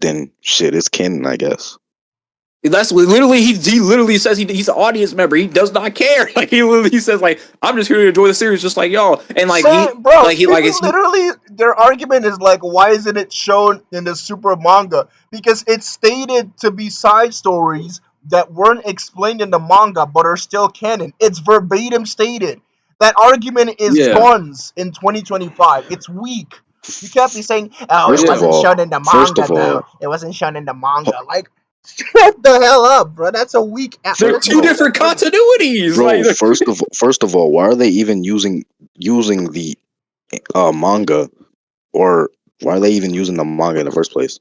then shit, it's canon, I guess. That's literally he literally says he's an audience member. He does not care. Like he says like I'm just here to enjoy the series just like y'all. And like literally their argument is like, why isn't it shown in the Super manga? Because it's stated to be side stories that weren't explained in the manga but are still canon. It's verbatim stated. That argument is guns in 2025. It's weak. You can't be saying, oh, it wasn't shown in the manga though. It wasn't shown in the manga. Like, shut the hell up, bro. That's a weak. They're two different continuities. Bro, like, first of all, why are they even using the manga, or why are they even using the manga in the first place?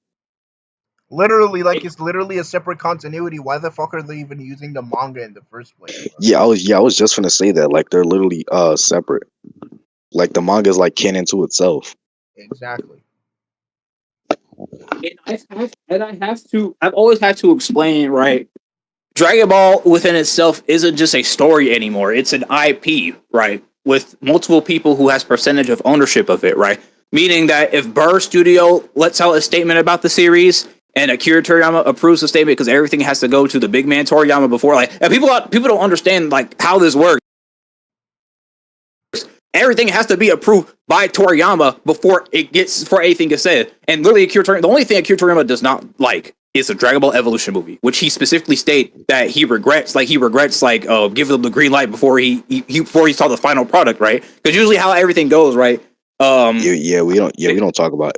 Literally, like it's literally a separate continuity. Why the fuck are they even using the manga in the first place? Bro? Yeah, I was just gonna say that. Like they're literally separate. Like the manga is like canon to itself. Exactly. And I've always had to explain, right? Dragon Ball within itself isn't just a story anymore. It's an IP, right? With multiple people who has percentage of ownership of it, right? Meaning that if Burr Studio lets out a statement about the series and Akira Toriyama approves the statement because everything has to go to the big man Toriyama before, like, and people don't understand like how this works. Everything has to be approved by Toriyama before anything gets said. And literally, Akira Toriyama, the only thing Akira Toriyama does not like is a Dragon Ball Evolution movie, which he specifically state that he regrets. Like giving them the green light before he saw the final product, right? Because usually how everything goes, right? We don't talk about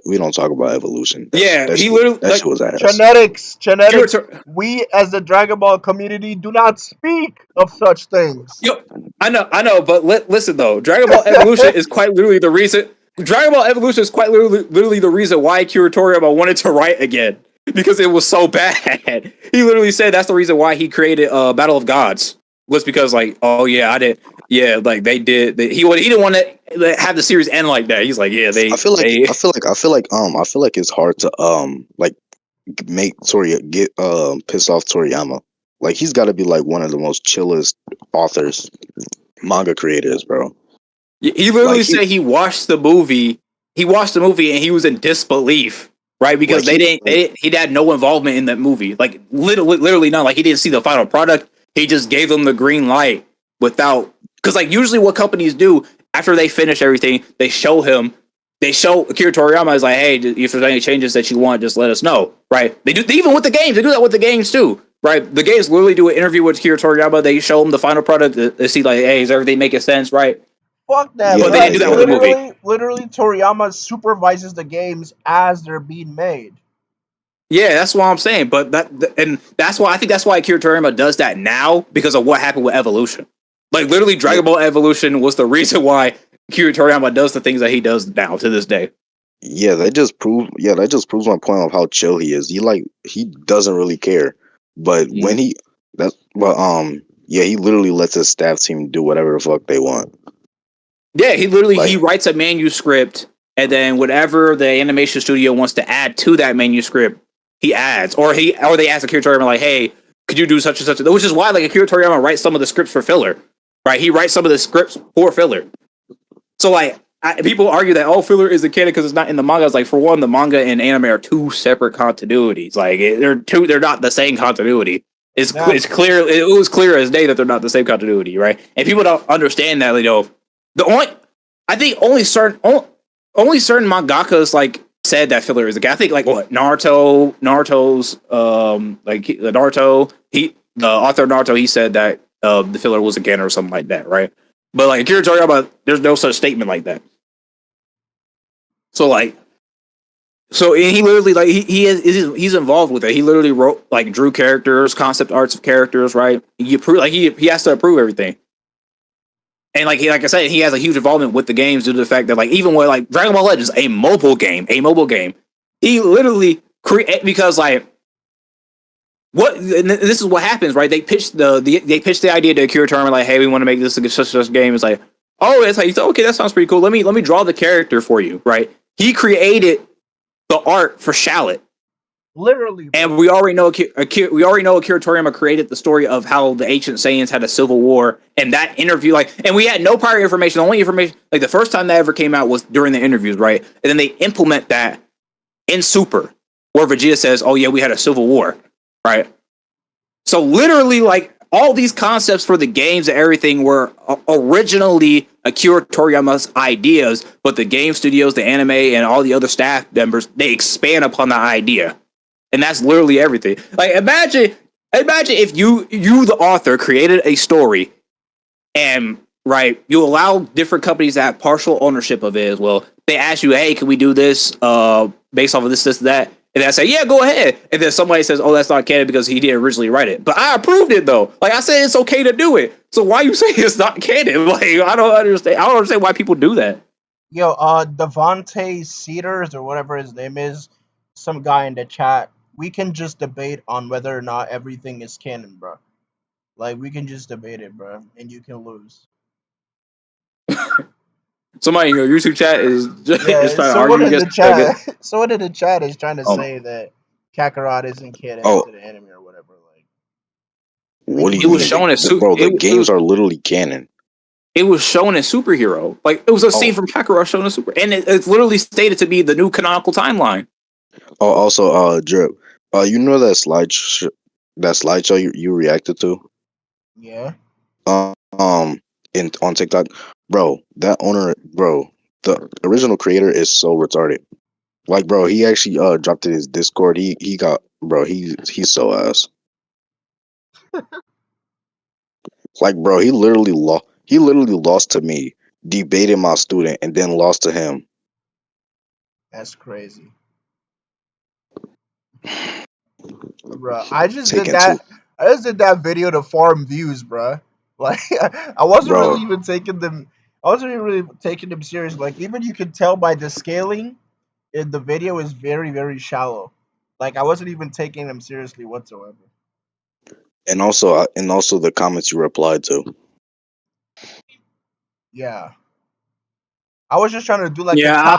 evolution. That shit was ass. Genetics. We as the Dragon Ball community do not speak of such things. Yo, I know, but listen though, Dragon Ball Evolution is quite literally the reason. Dragon Ball Evolution is quite literally the reason why Akira Toriyama wanted to write again, because it was so bad. He literally said that's the reason why he created Battle of Gods, was because like, oh yeah, I did. Yeah, like he didn't want to have the series end like that. He's like, yeah, I feel like it's hard to get piss off Toriyama. Like, he's got to be like one of the most chillest authors, manga creators, bro. He literally said he watched the movie. He watched the movie and he was in disbelief, right? Because he had no involvement in that movie. Like literally none. Like, he didn't see the final product. He just gave them the green light without. Because like usually what companies do after they finish everything, they show Akira Toriyama is like, hey, if there's any changes that you want, just let us know, right? They even with the games, they do that with the games too, right? The games literally do an interview with Akira Toriyama. They show him the final product. They see like, hey, is everything making sense, right? Fuck that. But they didn't do that with the movie. Literally, Toriyama supervises the games as they're being made. Yeah, that's what I'm saying. But that's why Akira Toriyama does that now, because of what happened with Evolution. Like, literally, Dragon Ball Evolution was the reason why Akira Toriyama does the things that he does now to this day. Yeah, that just proves my point of how chill he is. He doesn't really care. But when he literally lets his staff team do whatever the fuck they want. Yeah, he writes a manuscript, and then whatever the animation studio wants to add to that manuscript, he adds. Or they ask Akira Toriyama like, hey, could you do such and such? Which is why like Akira Toriyama writes some of the scripts for filler. Right, he writes some of the scripts for filler. So like, people argue that filler isn't canon because it's not in the manga. It's like, for one, the manga and anime are two separate continuities. Like, they're not the same continuity. It's clear. It was clear as day that they're not the same continuity, right? And people don't understand that. Only certain mangakas like said that filler is a guy. I think like what Naruto's the author of Naruto, he said that the filler was a canon or something like that, right? But like Akira Toriyama, there's no such statement like that. So and he literally like he's involved with it. He literally drew characters, concept arts of characters, right? He has to approve everything. And like I said, he has a huge involvement with the games due to the fact that like even with like Dragon Ball Legends, a mobile game, he literally because like. This is what happens, right? They pitched the idea to Akira Toriyama like, hey, we want to make this such game. It's like, oh, it's like, okay, that sounds pretty cool. Let me draw the character for you, right? He created the art for Shallot. Literally, bro. And we already know Akira Toriyama created the story of how the ancient Saiyans had a civil war, and that interview, and we had no prior information. The only information, like the first time that ever came out was during the interviews, right? And then they implement that in Super, where Vegeta says, "Oh yeah, we had a civil war." Right. So literally, like, all these concepts for the games and everything were originally Akira Toriyama's ideas, but the game studios, the anime, and all the other staff members, they expand upon the idea. And that's literally everything. Like, imagine if you the author created a story and right, you allow different companies to have partial ownership of it as well. They ask you, hey, can we do this based off of this, that? And I say, yeah, go ahead. And then somebody says, oh, that's not canon because he didn't originally write it. But I approved it, though. Like, I said it's okay to do it. So why you say it's not canon? Like, I don't understand why people do that. Yo, Devontae Cedars, or whatever his name is, some guy in the chat, we can just debate on whether or not everything is canon, bro. Like, we can just debate it, bro, and you can lose. Somebody in your YouTube chat is trying to someone argue in the chat. Someone in the chat is trying to say that Kakarot isn't canon to the anime or whatever. Like, What do It you was mean? shown as Bro, the games are literally canon. it was shown as superhero. Like it was a scene Oh, from Kakarot shown as super, and it's literally stated to be the new canonical timeline. also, Drip, you know that slideshow you reacted to, Yeah. in on TikTok, bro. That owner, bro, the original creator is so retarded. Like, bro, he actually dropped it in his Discord. He got, bro, he's so ass. Like, bro, he literally lost to me, debated my student, and then lost to him. That's crazy. Bruh, I just did Taken two, that. I just did that video to farm views, bruh. Like I wasn't really bro. even taking them. I wasn't even really taking them serious. Like even you can tell by the scaling in the video is very very shallow. Like I wasn't even taking them seriously whatsoever. And also the comments you replied to. Yeah, I was just trying to do like a Yeah,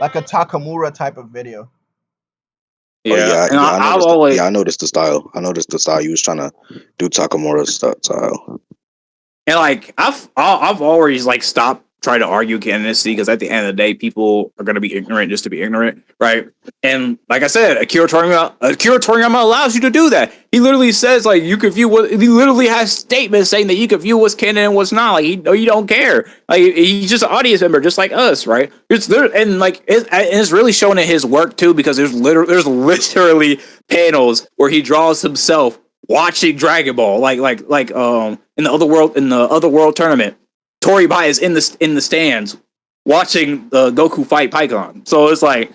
Takamura type of video. Oh yeah, yeah, and I I've noticed. always Yeah, I noticed the style. I noticed the style. You was trying to do Takamura style. and like I've always like stopped trying to argue canonicity because at the end of the day, people are going to be ignorant just to be ignorant, right? And like I said, Akira Toriyama allows you to do that. He literally says like you could view what he literally has statements saying that you could view what's canon and what's not. Like he don't care. Like he's just an audience member, just like us, right? It's there, and like it's really shown in his work too because there's literally panels where he draws himself watching Dragon Ball, like in the other world tournament. Toriyama is in the stands watching the Goku fight Pikkon. So it's like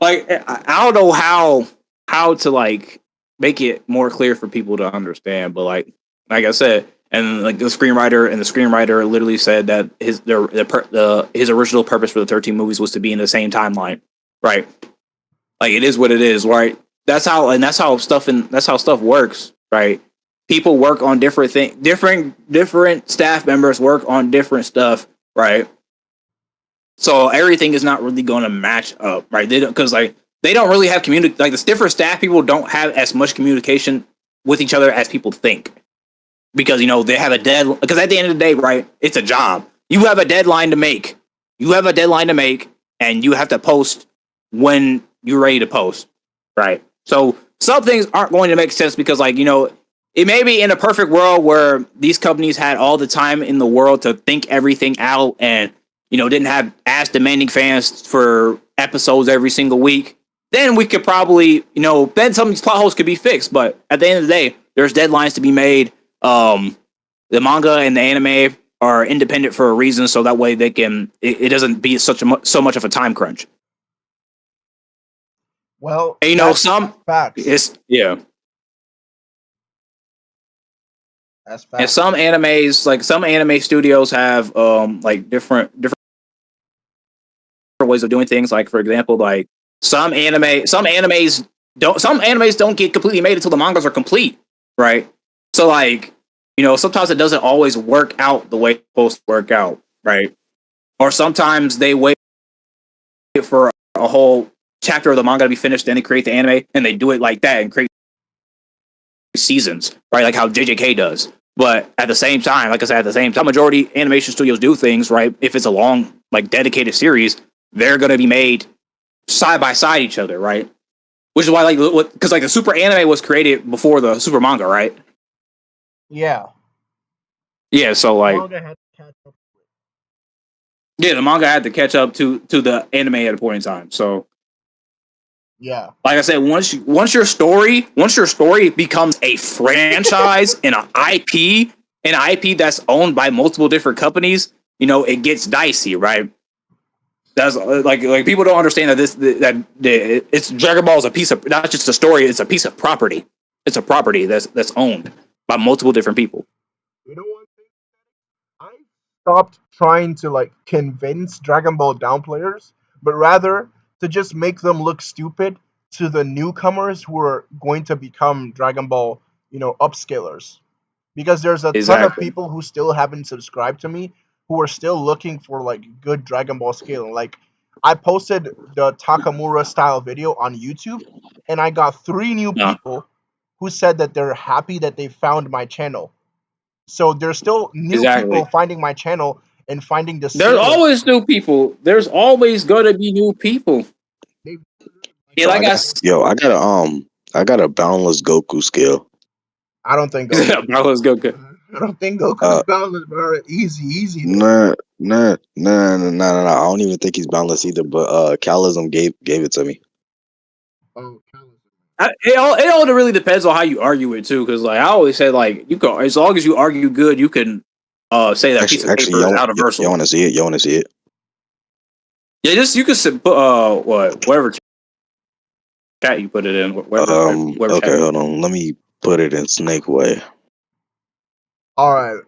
I don't know how to like make it more clear for people to understand, but like I said, and like the screenwriter literally said that his original purpose for the 13 movies was to be in the same timeline, right? Like it is what it is, right? That's how stuff works, right? People work on different things, different staff members work on different stuff, right? So everything is not really going to match up, right? They don't because like they don't really have like the different staff people don't have as much communication with each other as people think because they have a deadline. Because at the end of the day, right, it's a job. You have a deadline to make. You have a deadline to make, and you have to post when you're ready to post, right? So some things aren't going to make sense because, like, it may be in a perfect world where these companies had all the time in the world to think everything out and, didn't have as demanding fans for episodes every single week. Then we could probably, then some of these plot holes could be fixed. But at the end of the day, there's deadlines to be made. The manga and the anime are independent for a reason, so that way they can it doesn't be so much of a time crunch. Well, And that's some facts. it's yeah. That's And facts. some animes, like some anime studios have like different ways of doing things. Like for example, like some animes don't get completely made until the mangas are complete, right? So like, sometimes it doesn't always work out the way it's supposed to work out, right? Or sometimes they wait for a whole chapter of the manga to be finished, then they create the anime and they do it like that and create seasons, right? Like how JJK does. But at the same time, like I said, at the same time, majority animation studios do things, right? If it's a long, like dedicated series, they're going to be made side by side each other, right? Which is why, like, because like the super anime was created before the super manga, right? Yeah. Yeah, so like, Manga had to catch up. yeah, the manga had to catch up to the anime at a point in time. So, Yeah. like I said, once your story becomes a franchise and an IP that's owned by multiple different companies, it gets dicey, right? That's like people don't understand that it's Dragon Ball is a piece of not just a story; it's a piece of property. It's a property that's owned by multiple different people. You know what? I stopped trying to like convince Dragon Ball down players, but rather to just make them look stupid to the newcomers who are going to become Dragon Ball, upscalers. Because there's a ton of Exactly. people who still haven't subscribed to me who are still looking for like good Dragon Ball scaling. Like I posted the Takamura style video on YouTube and I got 3 new No. people who said that they're happy that they found my channel. So there's still new Exactly. people finding my channel and finding the There's secret. always new people. There's always gonna be new people. They, Yeah, Yo, like I got I got a boundless Goku skill. I don't think Goku's bro, let's go. Good. I don't think Goku's Uh, balanced, bro. Easy there. nah. I don't even think he's boundless either. But Calism gave it to me. Oh, It all really depends on how you argue it too, because like I always said, like you can, as long as you argue good, you can say that piece of Actually, paper is y'all outerversal. want to see it? Y'all want to see it? Yeah, just you can put whatever chat you put it in, whatever chat. Okay, hold on. Let me put it in Snake Way. all right.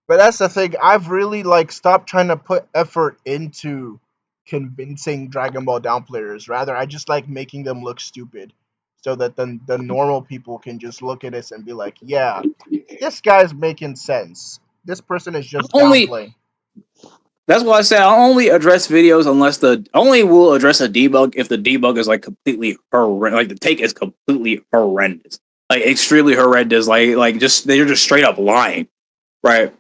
But that's the thing. I've really like stopped trying to put effort into convincing Dragon Ball Down players. Rather, I just like making them look stupid, so that then the normal people can just look at this and be like, "Yeah, this guy's making sense. This person is just Only downplaying." That's why I say I only address videos unless only will address a debug if the debug is like completely horrendous, like the take is completely horrendous, like extremely horrendous, like just they're just straight up lying, right?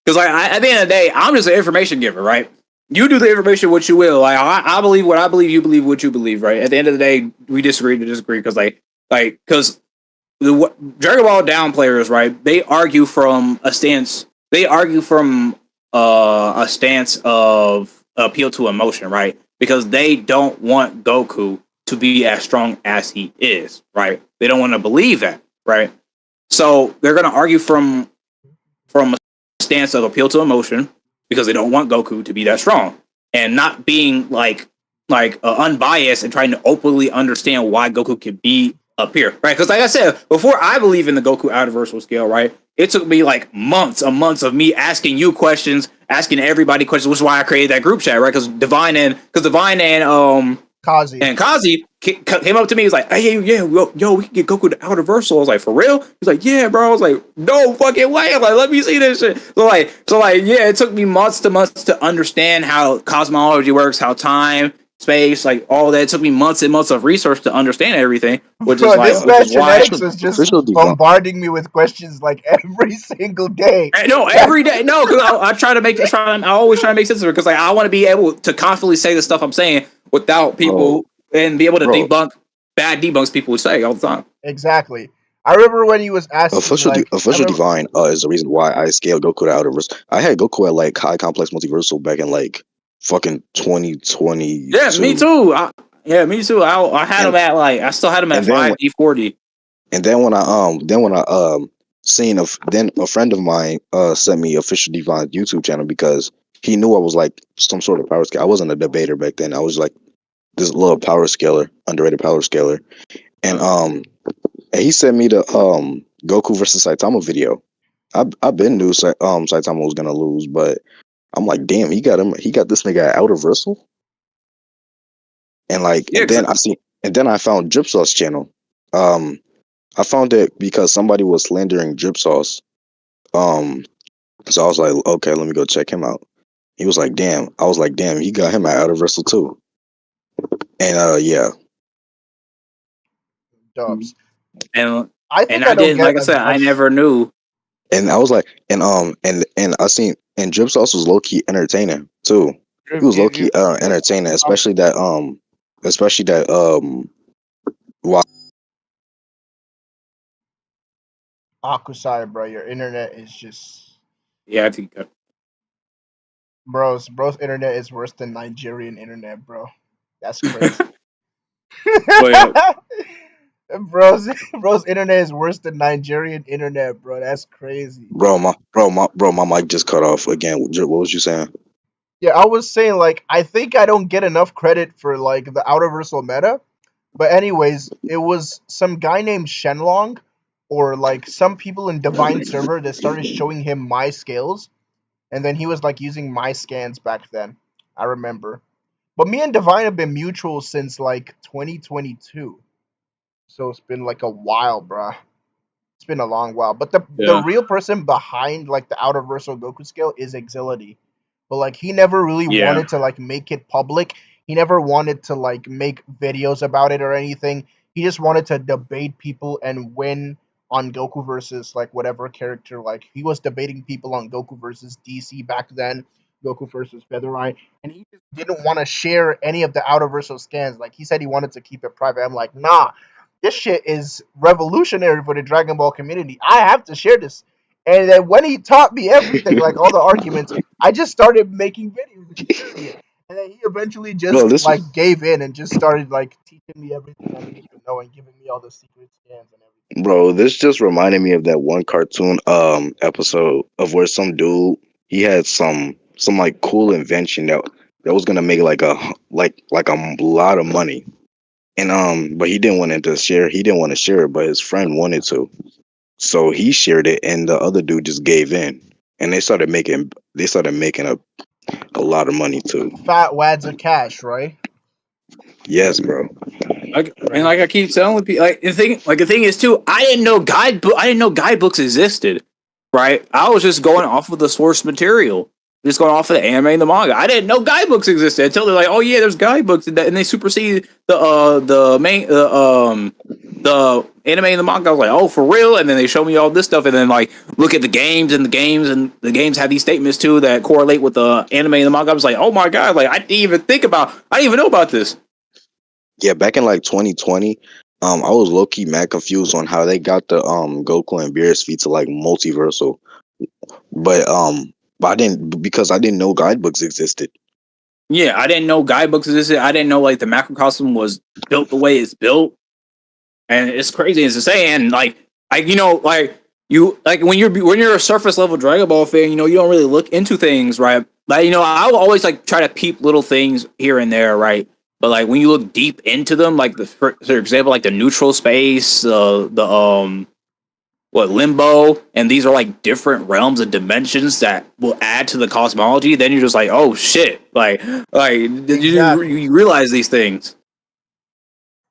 Because like at the end of the day, I'm just an information giver, right? You do the information what you will. Like I believe what I believe, you believe what you believe, right? At the end of the day, we disagree to disagree because because the Dragon Ball Down players, right? They argue from a stance. They argue from a stance of appeal to emotion, right? Because they don't want Goku to be as strong as he is, right? They don't want to believe that, right? So they're going to argue from a stance of appeal to emotion because they don't want Goku to be that strong and not being unbiased and trying to openly understand why Goku can be up here, right? Because like I said before, I believe in the Goku outerversal scale, right? It took me like months of me asking you questions, asking everybody questions, which is why I created that group chat, right? Because Divine Kazi. and Kazi came up to me. He was like, "Hey, yeah, yo, we can get Goku to outerversal." I was like, "For real?" He's like, "Yeah, bro." I was like, "No fucking way!" I'm like, "Let me see this shit." So, yeah, it took me months to understand how cosmology works, how time, space, like all that. It took me months and months of research to understand everything, Bro, this which man is why. Genetics is just Official divine. bombarding me with questions like every single day. No, every day. No, because I try to make. I always try to make sense of it because like I want to be able to confidently say the stuff I'm saying without Bro, people and be able to bro. debunk bad debunks people say all the time. Exactly. I remember when he was asking, like, I Official remember, divine is the reason why I scaled Goku to outerverse. I had Goku at like high complex multiversal back in like fucking Yeah, me 2022. too. Me too. I had And him at I still had him at and then 5D40. when I seen then a friend of mine sent me official divine YouTube channel because he knew I was like some sort of power scale. I wasn't a debater back then. I was like this little power scaler, underrated power scaler. And he sent me the Goku versus Saitama video. I been knew Saitama was gonna lose, but I'm like, damn, he got this nigga at outerversal. And like, Yeah, 'cause and then I found Drip Sauce channel. Um, I found it because somebody was slandering Drip Sauce. Um, so I was like, okay, let me go check him out. He was like, damn. I was like, damn, he got him at outerversal too. And yeah, dubs. and I and think I I don't didn't get like I as said I much. never knew. and I was like, and I seen and Drip Sauce was low key entertaining too. He was low key entertaining, especially that wow. Akusai, bro, your internet is just. Yeah, I think Bro's internet is worse than Nigerian internet, bro. That's crazy. but yeah, bro's internet is worse than Nigerian internet, bro. That's crazy. My mic just cut off again. What was you saying? Yeah, I was saying like I think I don't get enough credit for like the outerversal meta. But anyways, it was some guy named Shenlong or like some people in Divine server that started showing him my scales, and then he was like using my scans back then. I remember. But me and Divine have been mutual since like 2022. So it's been like a while, bruh. It's been a long while. But the yeah, real person behind like the outerversal Goku scale is Exility. But like he never really yeah. wanted to like make it public. He never wanted to like make videos about it or anything. he just wanted to debate people and win on Goku versus like whatever character. Like he was debating people on Goku versus DC back then, Goku versus Feather Eye, and he just didn't want to share any of the outerversal scans. Like he said, he wanted to keep it private. I'm like, nah, this shit is revolutionary for the Dragon Ball community. I have to share this. And then when he taught me everything, like all the arguments, I just started making videos and sharing it. And then he eventually just Bro, this like gave in and just started like teaching me everything I needed to know and giving me all the secret scans and everything. bro, this just reminded me of that one cartoon episode of where some dude he had some like cool invention that was gonna make like a lot of money. And but he didn't want to share it, but his friend wanted to. So he shared it and the other dude just gave in. And they started making a lot of money too. Fat wads of cash, right? Yes, bro. And like I keep telling people, the thing is too, I didn't know guidebooks existed, right? I was just going off of the source material, just going off of the anime and the manga. I didn't know guidebooks existed until they're like, oh yeah, there's guidebooks, and they supersede the anime and the manga. I was like, oh, for real? And then they show me all this stuff, and then like look at the games, and the games have these statements too that correlate with the anime and the manga. I was like, oh my god, like I didn't even know about this. Yeah, back in like 2020, I was low key mad confused on how they got the Goku and Beerus feet to like multiversal, but I didn't because I didn't know guidebooks existed. Yeah, I didn't know guidebooks existed. I didn't know like the macrocosm was built the way it's built, and it's crazy. It's insane. When you're a surface level Dragon Ball fan, you don't really look into things, right? Like I'll always like try to peep little things here and there, right? But like when you look deep into them, like for example, like the neutral space, limbo, and these are like different realms and dimensions that will add to the cosmology. Then you're just like, oh shit, did Exactly. you realize these things?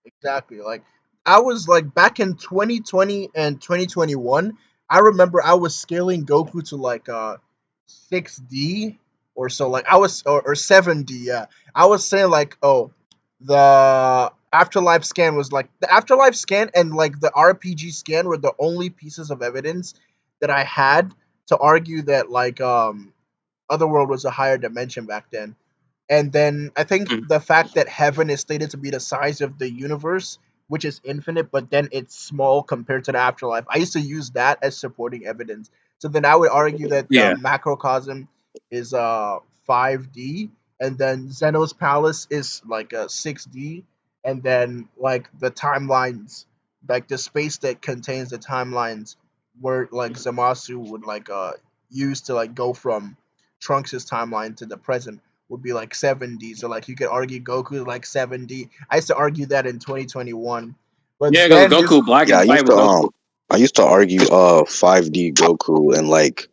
Exactly. Like I was like back in 2020 and 2021, I remember I was scaling Goku to like 6D or so. Like I was or 7D, yeah. I was saying like, oh, the afterlife scan was like the afterlife scan and like the RPG scan were the only pieces of evidence that I had to argue that like Otherworld was a higher dimension back then. And then I think Mm. the fact that heaven is stated to be the size of the universe, which is infinite, but then it's small compared to the afterlife. I used to use that as supporting evidence. So then I would argue that the Yeah. macrocosm is 5D, and then Zeno's palace is like a 6D, and then like the timelines, like the space that contains the timelines, where like Zamasu would like use to like go from Trunks' timeline to the present would be like 7D. So like you could argue Goku is like 7D. I used to argue that in 2021. But Yeah, because then this Goku Black Yeah, and White was Goku. I used to argue 5D Goku in like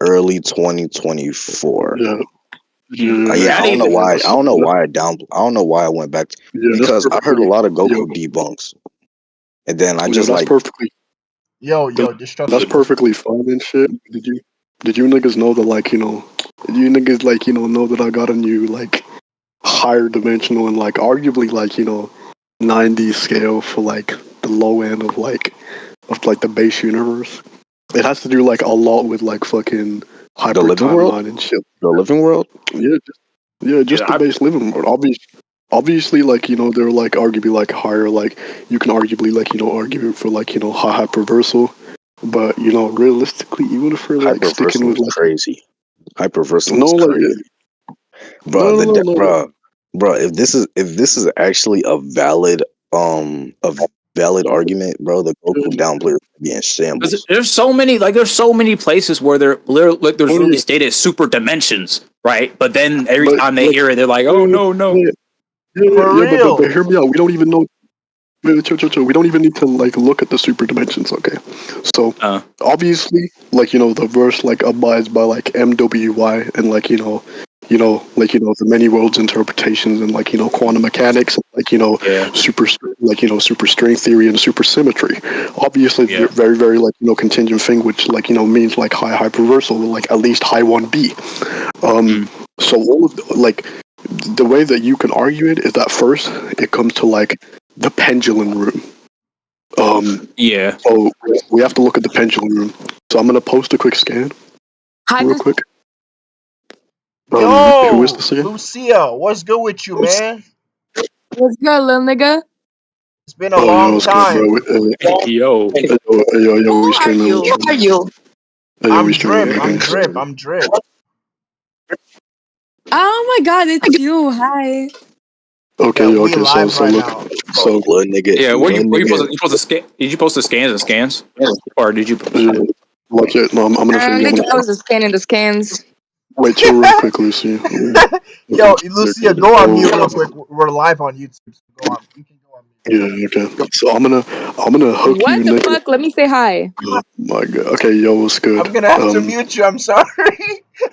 early 2024. Yeah, Yeah, I didn't even. I don't know why I went back that's because I heard a perfectly. lot of Yo, Goku debunks, and then I yo, just that's like perfectly. yo That's destruction. perfectly fine and shit. Did you niggas know that you niggas know that I got a new like higher dimensional and like arguably 90 scale for like the low end of like the base universe. It has to do like a lot with like fucking the hyper living world, timeline and shit. the living world. Just the Yeah, base living world. Obviously, they're like arguably like higher. Like you can arguably argue for high hyperversal, but realistically, even if we're like sticking Hyperversal with is like crazy. Hyperversal no is like crazy, bro. no no no no Bro. If this is actually a valid argument, bro, the Goku no. down player would be in shambles. there's so many places where they're like there's Oh, really yeah. stated super dimensions, right? But then every But time they like hear it, they're like, oh no, no. yeah, For but real. hear me out. We don't even know. Chill. We don't even need to like look at the super dimensions. Okay, so Uh, obviously, the verse like abides by like MWY and the many worlds interpretations and quantum mechanics, yeah, super string theory and supersymmetry. Obviously, yeah. very very contingent thing, which means like high hyperversal, like at least high 1B. Mm. So all of the way that you can argue it is that first it comes to like the pendulum room. Yeah. So we have to look at the pendulum room. So I'm gonna post a quick scan real quick. Who is Yo, this again? Lucia, what's good with you, man? What's good, little nigga? It's been a Oh, yo, long what's good, bro? time. Yo. Yo, we Who are streaming. you? Yo, we I'm streaming. Drip. I'm Drip. I'm Drip. Oh my god, it's you. Hi. Yeah, Okay, we okay. live So right look. now. So Little nigga, Yeah, where you little supposed nigga. to, scan? Did you post the scans? Or did you post yeah, like yeah, no, I'm gonna I send you. I'm think gonna I was just scanning the scans. wait, chill real quick, Lucy. Yo, Lucia, go on mute real Oh, quick. We're live on YouTube. So go on. You can go on mute. yeah, okay. So I'm gonna hook you, What the nigga. fuck? Let me say hi. Oh my god. Okay, yo, what's good? I'm gonna have to mute you. I'm sorry.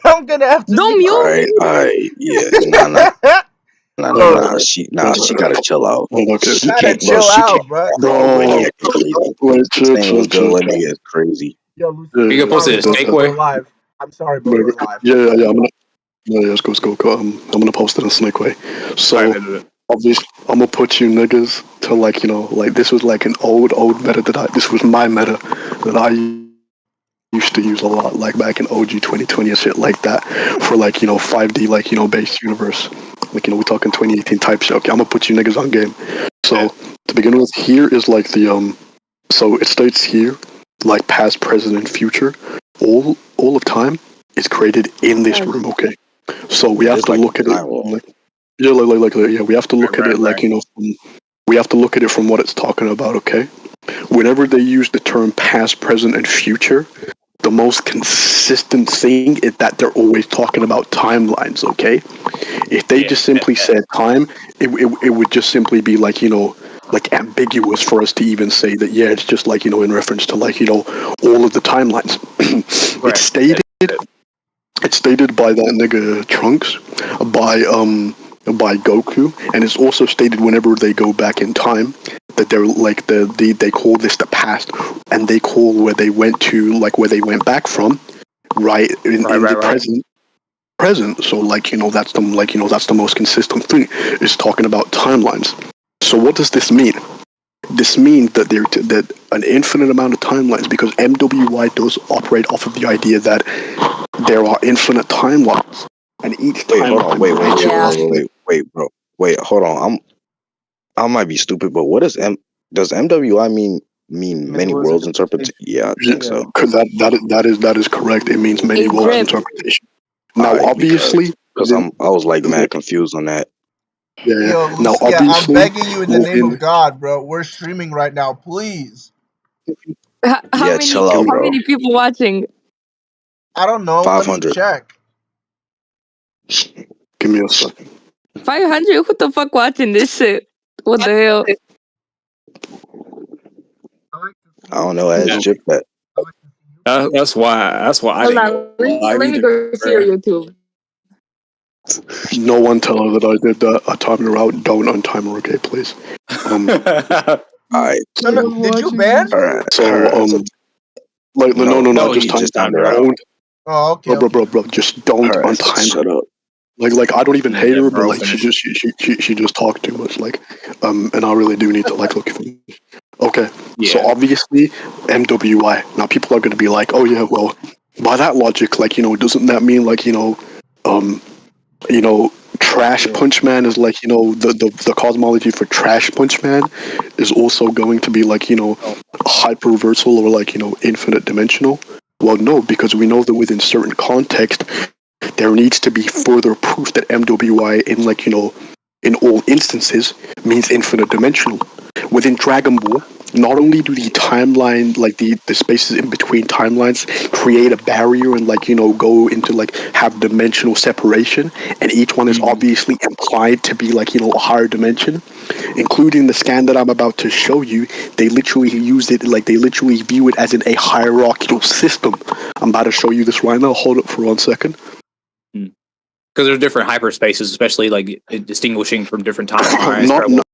I'm gonna have to Don't mute mute Alright, alright, yeah. Nah, nah, nah, nah, Yo, nah. She gotta chill out. Okay. you She gotta can't, bro. chill She can't. out, bro. Already Bro, acting crazy. wait, chill, Saying chill, what's good, chill, little chill. nigga is crazy. Yo, Lucia, Yeah, You I'm gonna post sorry, it as bro, but Snakeway? we're live. I'm sorry, but yeah, we're live. yeah, yeah. I'm gonna. Yeah, let's go. I'm gonna post it on Snakeway. So Alright, obviously, I'm gonna put you niggas to like like this was like an old meta this was my meta that I used to use a lot like back in OG 2020 and shit like that for like 5D like based universe like we're talking 2018 type shit. Okay, I'm gonna put you niggas on game. So to begin with, here is like the so it states here like past, present, and future. All of time is created in this room. Okay, so we have It's to like look a at it time wall. like yeah, yeah. We have to look at right, it like right. we have to look at it from what it's talking about. Okay, whenever they use the term past, present, and future, the most consistent thing is that they're always talking about timelines. Okay, if they just simply said time, it would just simply be like like ambiguous for us to even say that. Yeah, it's just like in reference to like all of the timelines. Right. It's stated by that nigga Trunks, by Goku, and it's also stated whenever they go back in time that they're like they call this the past, and they call where they went to like where they went back from, right in the present. So like that's the that's the most consistent thing is talking about timelines. So what does this mean? This means that that an infinite amount of timelines, because MWI does operate off of the idea that there are infinite timelines, and each Wait, hold on. timeline Yeah. Wait, bro. Wait, hold on. I might be stupid, but what does MWI mean many worlds interpretation? Yeah, I think so. because that is correct. It means many Hey, worlds Drip. interpretation. Now, Alright, obviously, because I was like mad confused on that. yeah. Yo, Now, Lucia, I'm obviously, begging you in the name of God, bro. We're streaming right now, please. How Yeah, many? chill out, How bro. many people watching? I don't know. Let me 500. check. give me a second. 500? What the fuck watching this shit? What the hell? I don't know. Ask Chip that. That's why I Hold didn't on. go live Let me either. go see your YouTube. No one tell her that I did that. I timed her out. Don't untime her, okay, please. Alright, No, did you ban me? So like no, no, I just he timed just her. timed her out. Don't, Oh, okay, okay. bro, just don't Her ass untime her. shut up. Like I don't even hate Yeah, her, but bro, like finish. she just talked too much. Like and I really do need to like look. Okay, so Yeah. obviously MWI. Now people are going to be like, oh yeah, well, by that logic, like doesn't that mean like um, Trash Punch Man is like the cosmology for Trash Punch Man is also going to be like hyperversal or like infinite dimensional. Well, no, because we know that within certain context there needs to be further proof that MWI in like in all instances means infinite dimensional. Within Dragon Ball, not only do the timeline like the spaces in between timelines create a barrier and like go into like have dimensional separation, and each one is obviously implied to be like a higher dimension, including the scan that I'm about to show you. They literally use it like they literally view it as in a hierarchical system. I'm about to show you this right now. Hold it for 1 second. Because there's different hyperspaces, especially like distinguishing from different timelines, Not, parallel not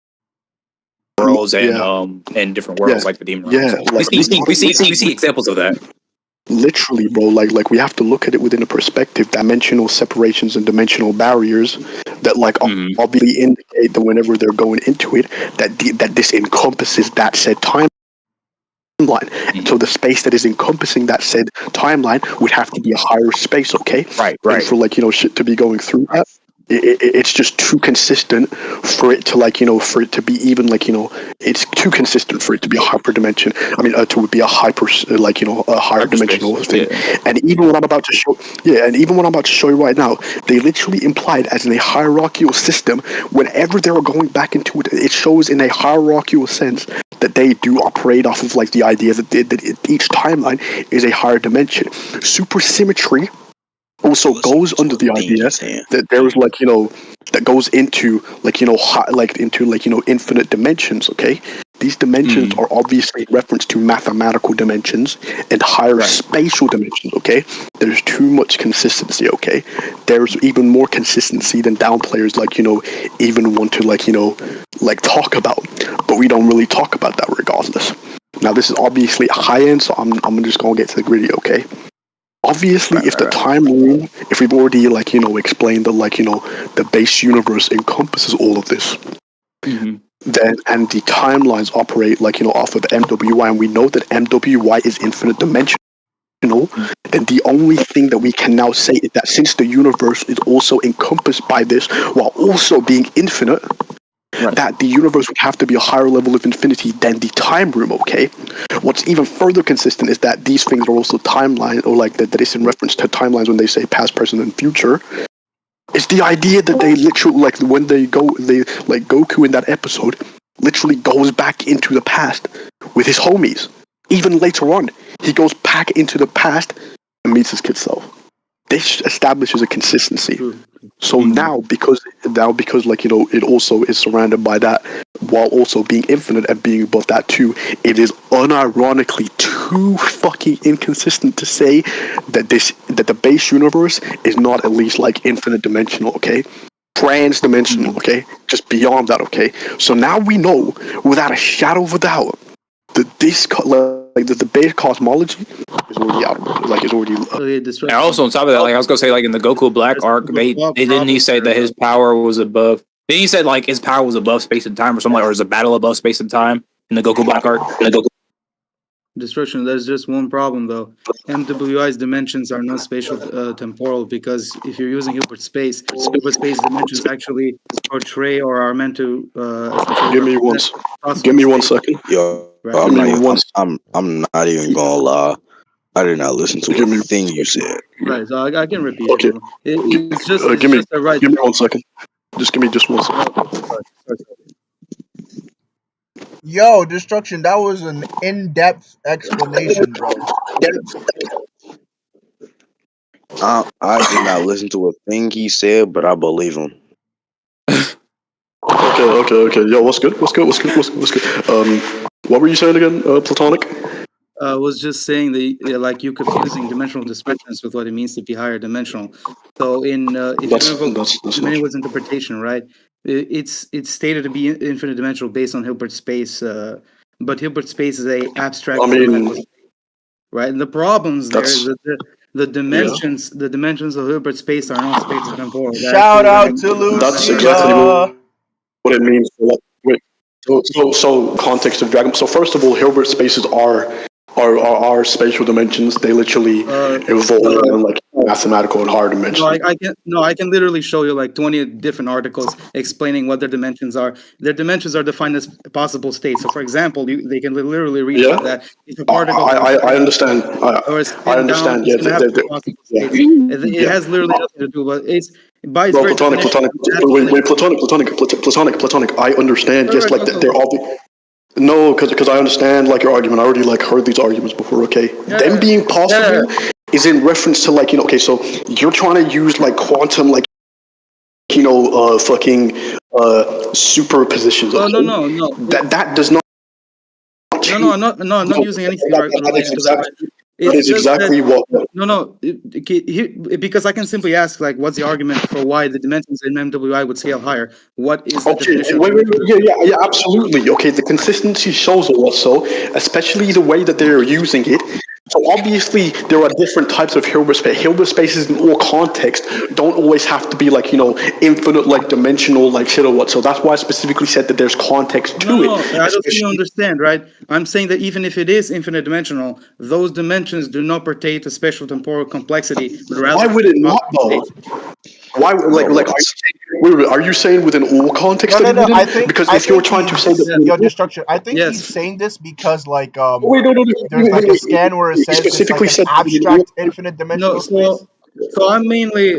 worlds, yeah, and different yeah, worlds like the demon yeah. realms. Like We see examples of that. literally, bro, like we have to look at it within a perspective, dimensional separations and dimensional barriers that obviously indicate that whenever they're going into it, that this encompasses that said timeline. So the space that is encompassing that said timeline would have to be a higher space, okay? Right. And for shit to be going through that, it's just too consistent for it to for it to be even it's too consistent for it to be a hyperdimension. I mean, to be a hyper a higher dimensional thing. Yeah. And even what I'm about to show, you right now, they literally implied as in a hierarchical system. Whenever they were going back into it, it shows in a hierarchical sense that they do operate off of the idea that each timeline is a higher dimension. Supersymmetry also goes under the idea that there is that goes into infinite dimensions. Okay, these dimensions are obviously in reference to mathematical dimensions and higher spatial dimensions. Okay, there's too much consistency. Okay, there's even more consistency than downplayers even want to talk about, but we don't really talk about that regardless. Now this is obviously high end, so I'm just gonna get to the gritty. Okay. Obviously, if the timeline, if we've already explained that the base universe encompasses all of this, then and the timelines operate off of the MWI, and we know that MWI is infinite dimensional, then the only thing that we can now say is that since the universe is also encompassed by this while also being infinite, that the universe would have to be a higher level of infinity than the time room, okay? What's even further consistent is that these things are also timeline, or that is in reference to timelines when they say past, present, and future. It's the idea that they literally, when they Goku in that episode, literally goes back into the past with his homies. Even later on, he goes back into the past and meets his kid self. This establishes a consistency. So now because it also is surrounded by that, while also being infinite and being above that too, it is unironically too fucking inconsistent to say that the base universe is not at least infinite dimensional, okay? Trans-dimensional, okay? Just beyond that, okay? So now we know without a shadow of a doubt that this the base cosmology is already out. It's already. And also on top of that, I was gonna say, in the Goku Black arc, they didn't he say that his power was above. Then he said his power was above space and time, or something, or is a battle above space and time in the Goku Black arc. Destruction. There's just one problem though. MWI's dimensions are not spatial temporal, because if you're using Hilbert space dimensions actually portray or are meant to. Give me one second. Yo, Right. I'm not even gonna lie. I did not listen to anything you said. Right, so I can repeat. Okay. It's just Give me 1 second. Just give me just 1 second. Yo, Destruction, that was an in-depth explanation, bro. I did not listen to a thing he said, but I believe him. Okay. Yo, what's good? What were you saying again, Platonic? I was just saying that you're confusing dimensional dimensions with what it means to be higher dimensional. So if you invoke many-words interpretation, right? It's stated to be infinite dimensional based on Hilbert space, but Hilbert space is a abstract. Right, and the problems there is that the dimensions of Hilbert space are not spatial temporal. Shout out to Lucia. That's exactly what it means. So context of Dragon. So first of all, Hilbert spaces are spatial dimensions. They literally evolve in mathematical and higher dimensions. I can literally show you 20 different articles explaining what their dimensions are. Their dimensions are defined as possible states. So for example, they can literally read that if a particle I understand. I understand. It has literally nothing to do, but it's by its very Platonic. Platonic. I understand. Yes, they're all. No, because I understand your argument. I already heard these arguments before. Okay, them being possible is in reference to okay. So you're trying to use quantum fucking superpositions. Okay? No. That does not. No, I'm not using anything related to that. That is exactly what. No. Because I can simply ask, what's the argument for why the dimensions in MWI would scale higher? What is the definition? Wait, yeah, absolutely. Okay, the consistency shows also, especially the way that they're using it. So obviously there are different types of Hilbert space. Hilbert spaces in all contexts don't always have to be like, infinite, like dimensional, like shit or what. So that's why I specifically said that there's context to No, it. I don't think you understand, right? I'm saying that even if it is infinite dimensional, those dimensions do not pertain to spatial temporal complexity, but rather. Why would it not though? Why are you saying within all context? No. I think because I if you're think trying to say he's that yo destruction. I think Yes. he's saying this because like wait, no, there's like a scan where it he says it's like specifically an said abstract infinite dimensional No, space. so I'm mainly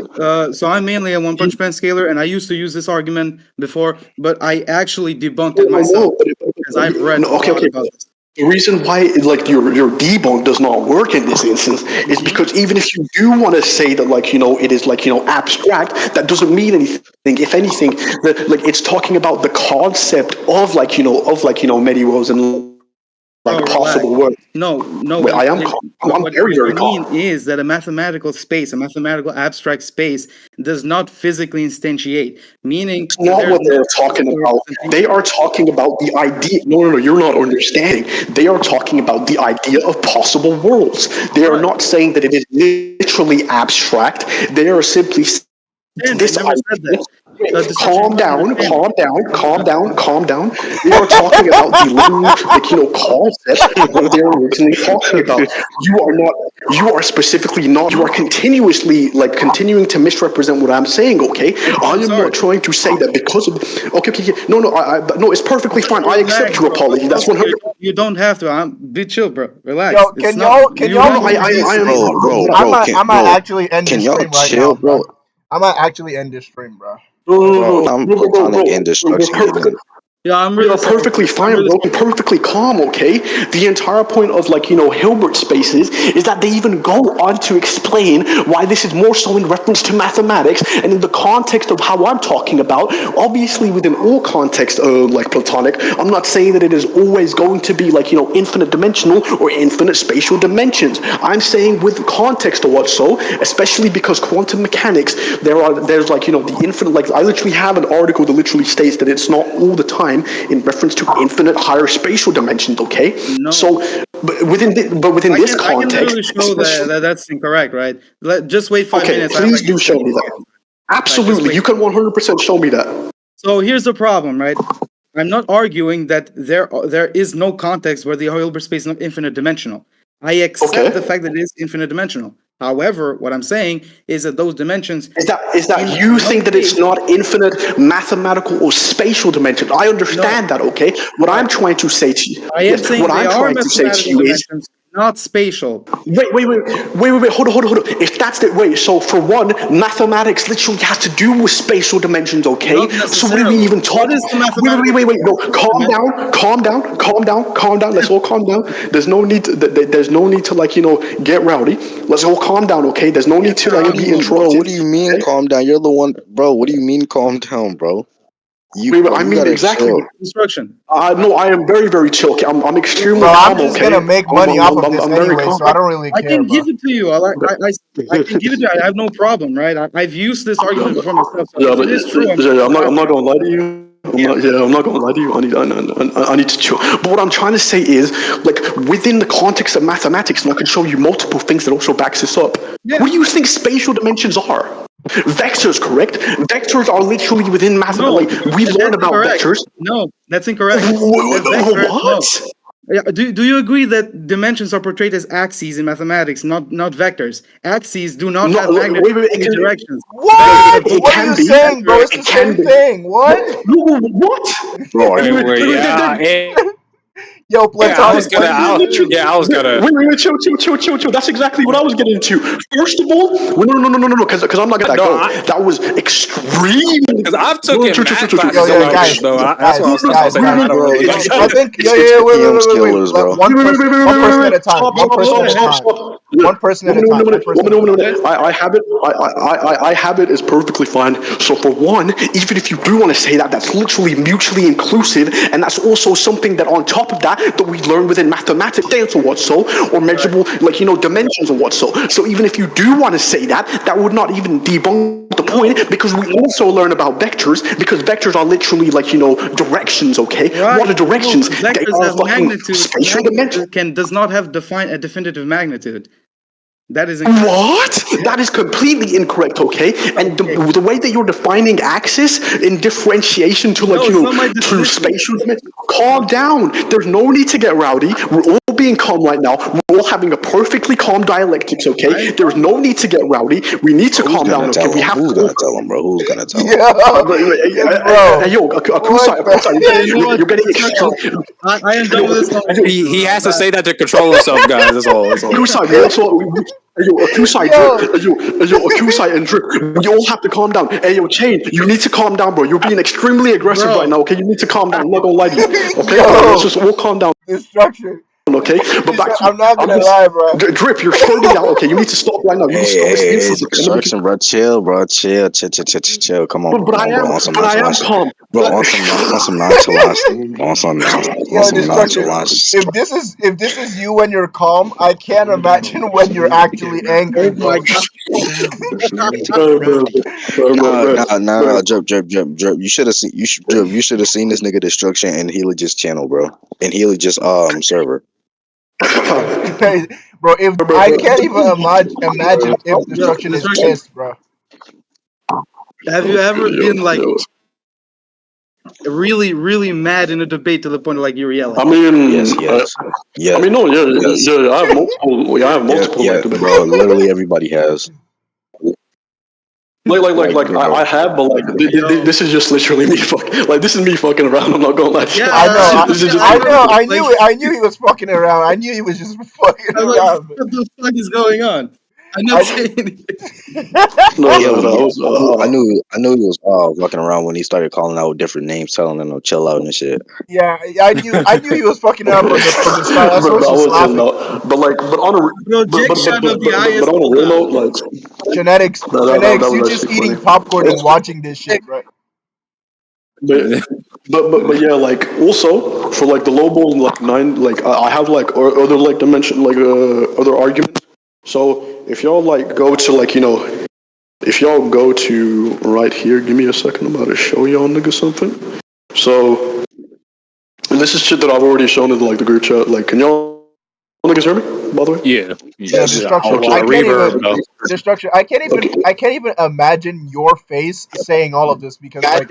a One Punch Man scalar, and I used to use this argument before, but I actually debunked it myself because I've read a lot about this. The reason why like your debunk does not work in this instance is because even if you do want to say that like it is like abstract, that doesn't mean anything. If anything, like it's talking about the concept of like many worlds and like possible worlds. No. Wait, I'm very what I calm. mean is that a mathematical space, a mathematical abstract space, does not physically instantiate. Meaning, That's not what they're talking about. They are talking about the idea. No, you're not understanding. They are talking about the idea of possible worlds. They are not saying that it is literally abstract. They are simply this idea. Calm down. We are talking about the literal, concept that they're originally talking about. You are specifically not, you are continuing to misrepresent what I'm saying, okay? I am not trying to say that because of, okay, no, it's perfectly fine. I accept your apology. That's 100%. You don't have to. Be chill, bro. Relax. Yo, can y'all I might actually end this stream right now, bro. I might actually end this stream, bro. I'm platonic and destruction. Yeah, I'm really perfectly fine, bro. Perfectly calm, okay? The entire point of Hilbert spaces is that they even go on to explain why this is more so in reference to mathematics and in the context of how I'm talking about. Obviously, within all context, like platonic, I'm not saying that it is always going to be infinite dimensional or infinite spatial dimensions. I'm saying with the context of what so, especially because quantum mechanics, there's the infinite. I literally have an article that literally states that it's not all the time in reference to infinite higher spatial dimensions, okay? No. So, but within this context, I can literally show that's incorrect, right? Just wait 5 minutes. Okay, please do show me that. Absolutely, you can 100% show me that. So here's the problem, right? I'm not arguing that there is no context where the Hilbert space is not infinite dimensional. I accept the fact that it is infinite dimensional. However, what I'm saying is that those dimensions is that you think that it's not infinite mathematical or spatial dimension. I understand that, okay? What I'm trying to say to you, I am saying what I'm trying to say to you is not spatial. Wait, hold on. If that's the way, so for one, mathematics literally has to do with spatial dimensions, okay? So what are we even talking about? Wait, no, calm down. Let's all calm down. There's no need to get rowdy. Let's all calm down, okay? There's no need to be interrupted. Bro, what do you mean calm down? You're the one, bro. What do you mean calm down, bro? I mean exactly. Instruction. No, I am very, very chill. I'm extremely calm. I'm just gonna make money off of this anyway, so I don't really care. I can give it to you. I can give it to you. I have no problem, right? I've used this argument before myself. So but it's true. I'm not gonna lie to you. I'm not gonna lie to you. I need to chill. But what I'm trying to say is, within the context of mathematics, and I can show you multiple things that also backs this up. Yeah. What do you think spatial dimensions are? Vectors, correct? Vectors are literally within mathematics. We learn about vectors. No, that's incorrect. What? Yeah, do you agree that dimensions are portrayed as axes in mathematics, not vectors? Axes do not have magnitude directions. What? What are you saying, bro? It's the same thing. What? What? Bro, Yo, platonic. I was gonna. Wait, chill. That's exactly what I was getting into. First of all, no, because I'm not gonna go. That was extreme. Because I've took it math classes guys, though. That's what I was saying. I think, wait. One person at a time. One person at a time. I have it is perfectly fine. So for one, even if you do want to say that, that's literally mutually inclusive, and that's also something that on top of that we learn within mathematics, dance or what so, or measurable dimensions or what so. So even if you do want to say that, that would not even debunk the point because we also learn about vectors because vectors are literally like directions. Okay, Right. what are directions? No, They vectors are have fucking magnitude. spatial dimension. Does not have a definitive magnitude. That is incorrect. What? Yeah. That is completely incorrect, okay? And the way that you're defining axis in differentiation to to spatial dimension, calm down. There's no need to get rowdy. We're all being calm right now. We're all having a perfectly calm dialectics, okay? There's no need to get rowdy. We need to calm down, okay? We have Who's gonna tell him, bro? Who's gonna tell him? Yo, Akusai, you're getting extreme. I am done with this. He has to say that to control himself, guys. That's all. Akusai, Akusai and Drip, we all have to calm down. Hey, yo, Chain, you need to calm down, bro. You're being extremely aggressive right now, okay? You need to calm down. I'm not gonna lie to you, okay? Let's just all calm down. Destruction. Okay, but back to I'm not gonna lie, bro. Drip, you're starting out. Okay, you need to stop right now. You need to stop this Destruction, bro. Chill, bro. Chill. Come on, but I am calm. Bro, on some nonchalance. On some nonchalance. If this is you when you're calm, I can't imagine when you're actually angry, bro. No, Drip. You should have seen. You should have seen this nigga Destruction and Helio's channel, bro. And Helio's server. Bro, if I can't even imagine if Destruction is pissed, bro. Have you ever been like really, really mad in a debate to the point of like you were yelling? I mean, yes. I mean, no, yeah. I have multiple. Yeah, bro. Literally everybody has. I have, but like this is just literally me this is me fucking around. I'm not gonna lie. Yeah, I know. I knew he was fucking around. I knew he was just fucking around. What the fuck is going on? I'm not saying anything. I knew he was fucking around when he started calling out different names, telling them to chill out and shit. Yeah, I knew he was fucking around from the start. That's why I was laughing. But on a real note, like genetics, you just eating popcorn and watching this shit, right? But yeah, like also for like the Lobo like 9, like I have like other like dimension like other arguments. So if y'all like go to like if y'all go to right here, give me a second. I'm about to show y'all niggas something. So and this is shit that I've already shown in like the group chat. Like, can y'all niggas hear me? By the way. Yeah. Destruction. I can't even imagine your face saying all of this because like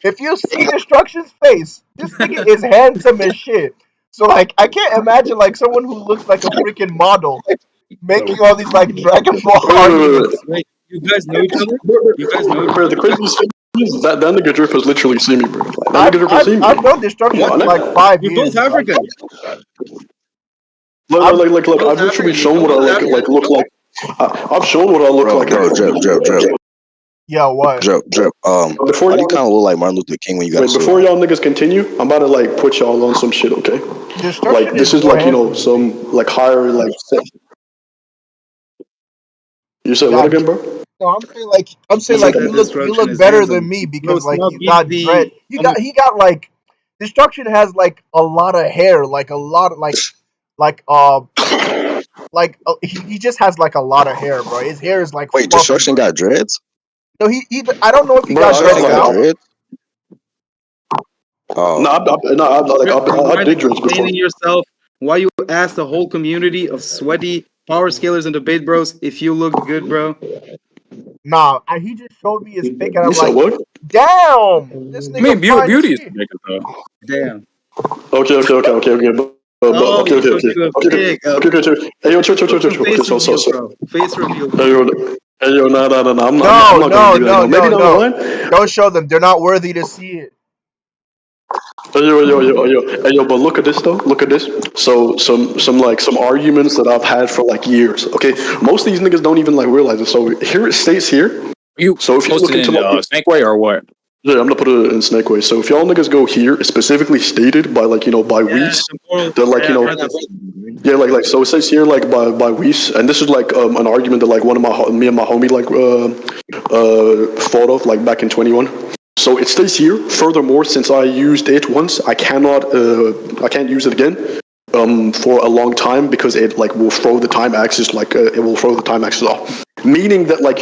if you see Destruction's face, this nigga is handsome as shit. So like I can't imagine like someone who looks like a freaking model making all these like Dragon Ball arguments. Wait, you guys know each other? Bro, the craziest thing is that nigga Drip has literally seen me, bro. I've known Destruction for like 5 years. You're both African. Like I've literally shown what I like look like. I've shown what I look like. Drip. Yeah, what? Drip. Why do you kind of look like Martin Luther King when you got? Before y'all niggas continue, I'm about to like put y'all on some shit, okay? Like this is like some like higher like. You said what again, bro? No, I'm saying like you look better than me because like you got dread. He got like Destruction has like a lot of hair, like a lot of he just has like a lot of hair, bro. His hair is like. Wait, Destruction got dreads? No, he I don't know if he got dreads now. Dreads? Oh. I did dreads before. Yourself, why you ask the whole community of sweaty power scalers and debate bros if you look good, bro? Nah, he just showed me his pic and I'm like, what? Damn, this nigga. I mean, beauty is bigger though. Damn. Okay. Okay. Hey, yo, chill. Face reveal. Hey, yo, no. I'm not gonna do that. Maybe down the line. Don't show them. They're not worthy to see it. Hey, yo, but look at this though. Look at this. So some arguments that I've had for like years. Okay, most of these niggas don't even like realize it. So here it states here. So if you look into Snake Way or what? Yeah, I'm gonna put it in Snake Way. So if y'all niggas go here, it's specifically stated by like by Weiss. They're like like so it says here like by Weiss, and this is like an argument that like me and my homie like thought of like back in 21. So it stays here. Furthermore, since I used it once, I can't use it again for a long time because it like will throw the time axis it will throw the time axis off. Meaning that like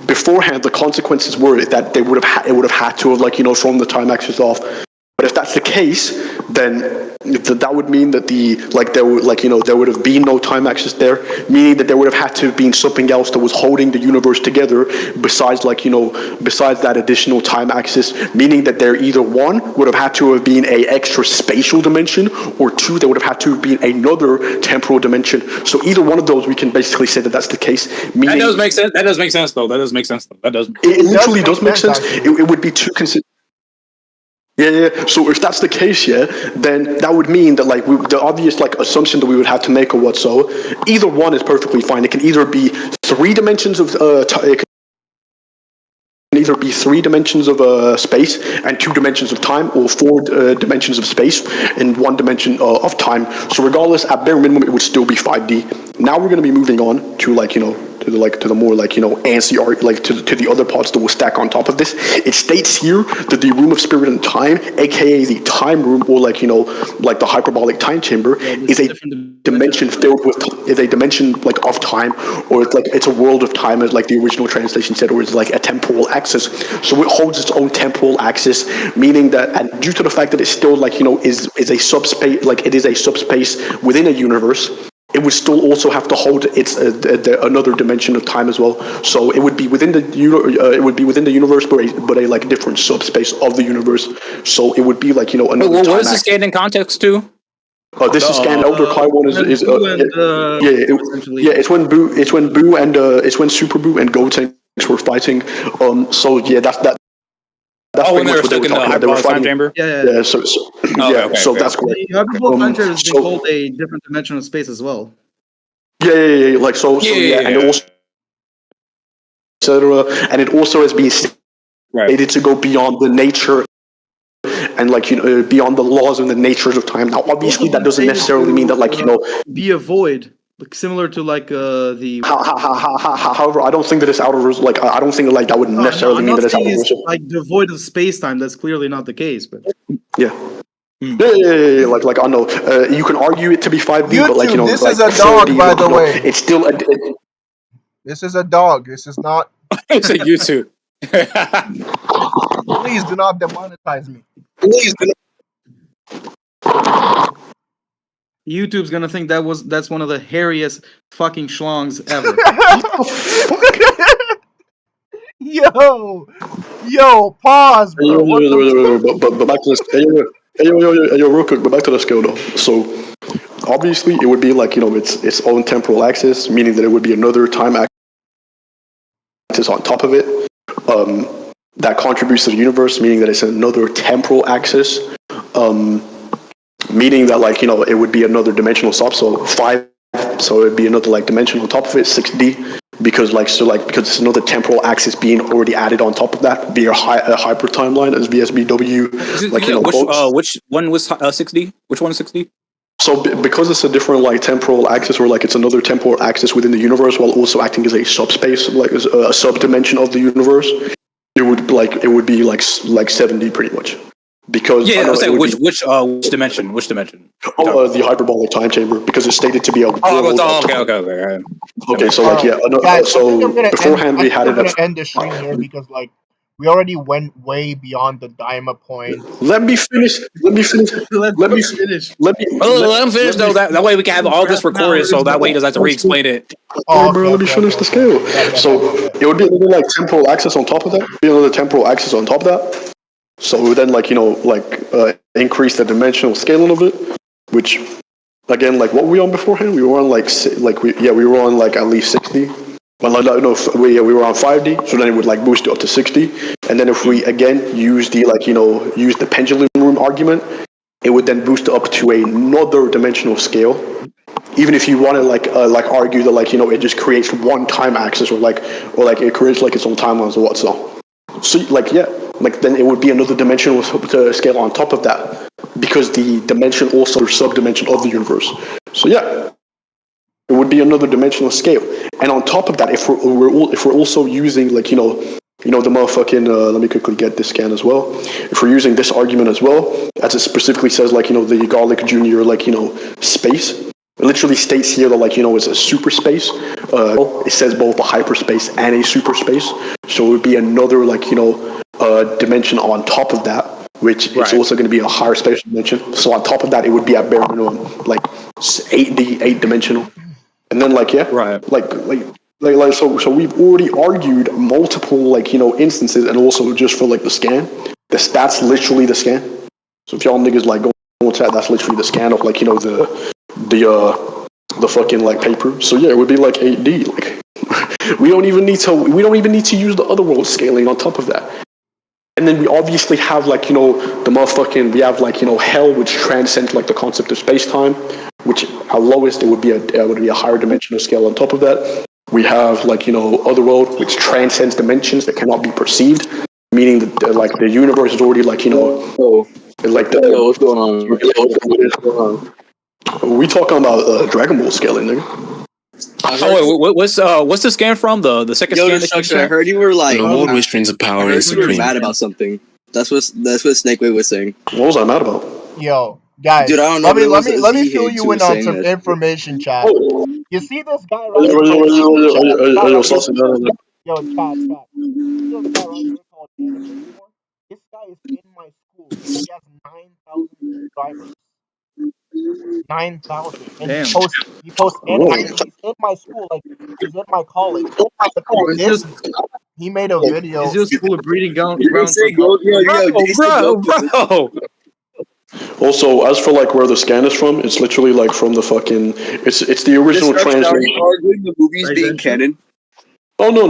beforehand, the consequences were that it would have had to have like thrown the time axis off. But if that's the case, then that would mean that there would have been no time axis there, meaning that there would have had to have been something else that was holding the universe together besides besides that additional time axis, meaning that there either one would have had to have been a extra spatial dimension, or two, there would have had to have been another temporal dimension. So either one of those, we can basically say that that's the case. Meaning, that does make sense. That does make sense, though. That does make sense, though. That does. It literally does make sense. It would be too consistent. Yeah. So if that's the case, then that would mean that the obvious assumption that we would have to make or what. So either one is perfectly fine. It can either be 3 dimensions of it can either be 3 dimensions of space and 2 dimensions of time, or 4 dimensions of space and 1 dimension of time. So regardless, at bare minimum, it would still be 5D. Now we're going to be moving on to to the more antsy art, to the other parts that will stack on top of this. It states here that the room of spirit and time, aka the time room, or the hyperbolic time chamber, is a dimension filled with of time, or it's a world of time, as the original translation said, or it's a temporal axis. So it holds its own temporal axis, meaning that, and due to the fact that it's still is a subspace, it is a subspace within a universe, it would still also have to hold its another dimension of time as well. So it would be within the universe, but a different subspace of the universe. So it would be another. What is this scanned in context to? This is scanned. Elder Clyde is it's when Boo and Super Boo and Gotenks were fighting. So yeah, that's when they were stuck in the hyperbolic time chamber. Yeah. So that's correct. The hyperbolic time chamber has been called a different dimension of space as well. And it also, etc. And it also has been stated to go beyond the nature and beyond the laws and the natures of time. Now, obviously, that doesn't necessarily mean that be a void. Similar to the. However, I don't think that it's outerversal. I don't think that would necessarily mean that it's outerversal. Devoid of space time. That's clearly not the case. But yeah. I know you can argue it to be 5D, but this is a dog, by the way. It's still This is a dog. This is not. It's a YouTube. Please do not demonetize me. YouTube's gonna think that's one of the hairiest fucking schlongs ever. Yo, pause, bro. But back to this. Yo, real quick. But back to the scale though. So obviously, it would be its own temporal axis, meaning that it would be another time axis on top of it. That contributes to the universe, meaning that it's another temporal axis. Meaning that it would be another dimensional sub, so 5, so it'd be another dimension on top of it, 6D, because because it's another temporal axis being already added on top of that via a hyper timeline as VSBW. Which one was 6D? Which one is 6D? So because it's a different temporal axis, or it's another temporal axis within the universe, while also acting as a subspace, as a subdimension of the universe, it would be 7D pretty much. Because which dimension? Which dimension? The hyperbolic time chamber, because it's stated to be a. Okay. Okay, so guys, so beforehand we had it. I'm gonna end the stream here because we already went way beyond the Daima point. Let me finish. Let him finish. Let him finish though. That way we can have all this recorded, so that way he doesn't have to re-explain it. Let me finish the scale. So it would be another temporal axis on top of that. Be another temporal axis on top of that. So then, increase the dimensional scaling of it, which, again, what were we on beforehand? We were on we were on at least 60. Well, we were on 5D, so then it would boost it up to 60. And then if we again use the use the pendulum room argument, it would then boost it up to another dimensional scale. Even if you want to argue that it just creates one time axis, or it creates its own timelines or what's so. So then it would be another dimensional scale on top of that, because the dimension also is subdimension of the universe. So yeah, it would be another dimensional scale. And on top of that, if we're also using the motherfucking let me quickly get this scan as well. If we're using this argument as well, as it specifically says the Garlic Jr. space, literally states here that like it's a super space. It says both a hyperspace and a super space, so it would be another like dimension on top of that, which it's also going to be a higher spatial dimension. So on top of that, it would be at bare minimum like 8D, 8-dimensional, and then like so we've already argued multiple like instances, and also just for like the scan, that's literally the scan. So if y'all niggas like go into that, that's literally the scan of like the fucking like paper. So yeah, it would be like 8D. Like we don't even need to use the other world scaling on top of that. And then we obviously have like the motherfucking, we have like hell, which transcends like the concept of space time, which at lowest it would be a higher dimensional scale on top of that. We have like otherworld, which transcends dimensions that cannot be perceived, meaning that like the universe is already like like the what's going on? We talking about Dragon Ball scaling, nigga. Oh wait, what's the scan from? The second scan that you I heard you were like the whole restraints of power is you were supreme. mad about something. That's what Snakeway was saying. What was I mad about? Yo, guys, Dude, I don't know. let me fill you in on some information, chat. You see this guy right here? Yo, Saucy, Yo, chat. You see this guy right here called Anime War? This guy is in my school. He has 9,000 subscribers. 9,000, and Damn. he posts anime. He's in my school, like he's in my college. But he made a video. Is your school a breeding ground for bro. Also, as for like where the scan is from, it's literally like from the fucking. It's the original translation. Arguing the movies being canon. Oh no!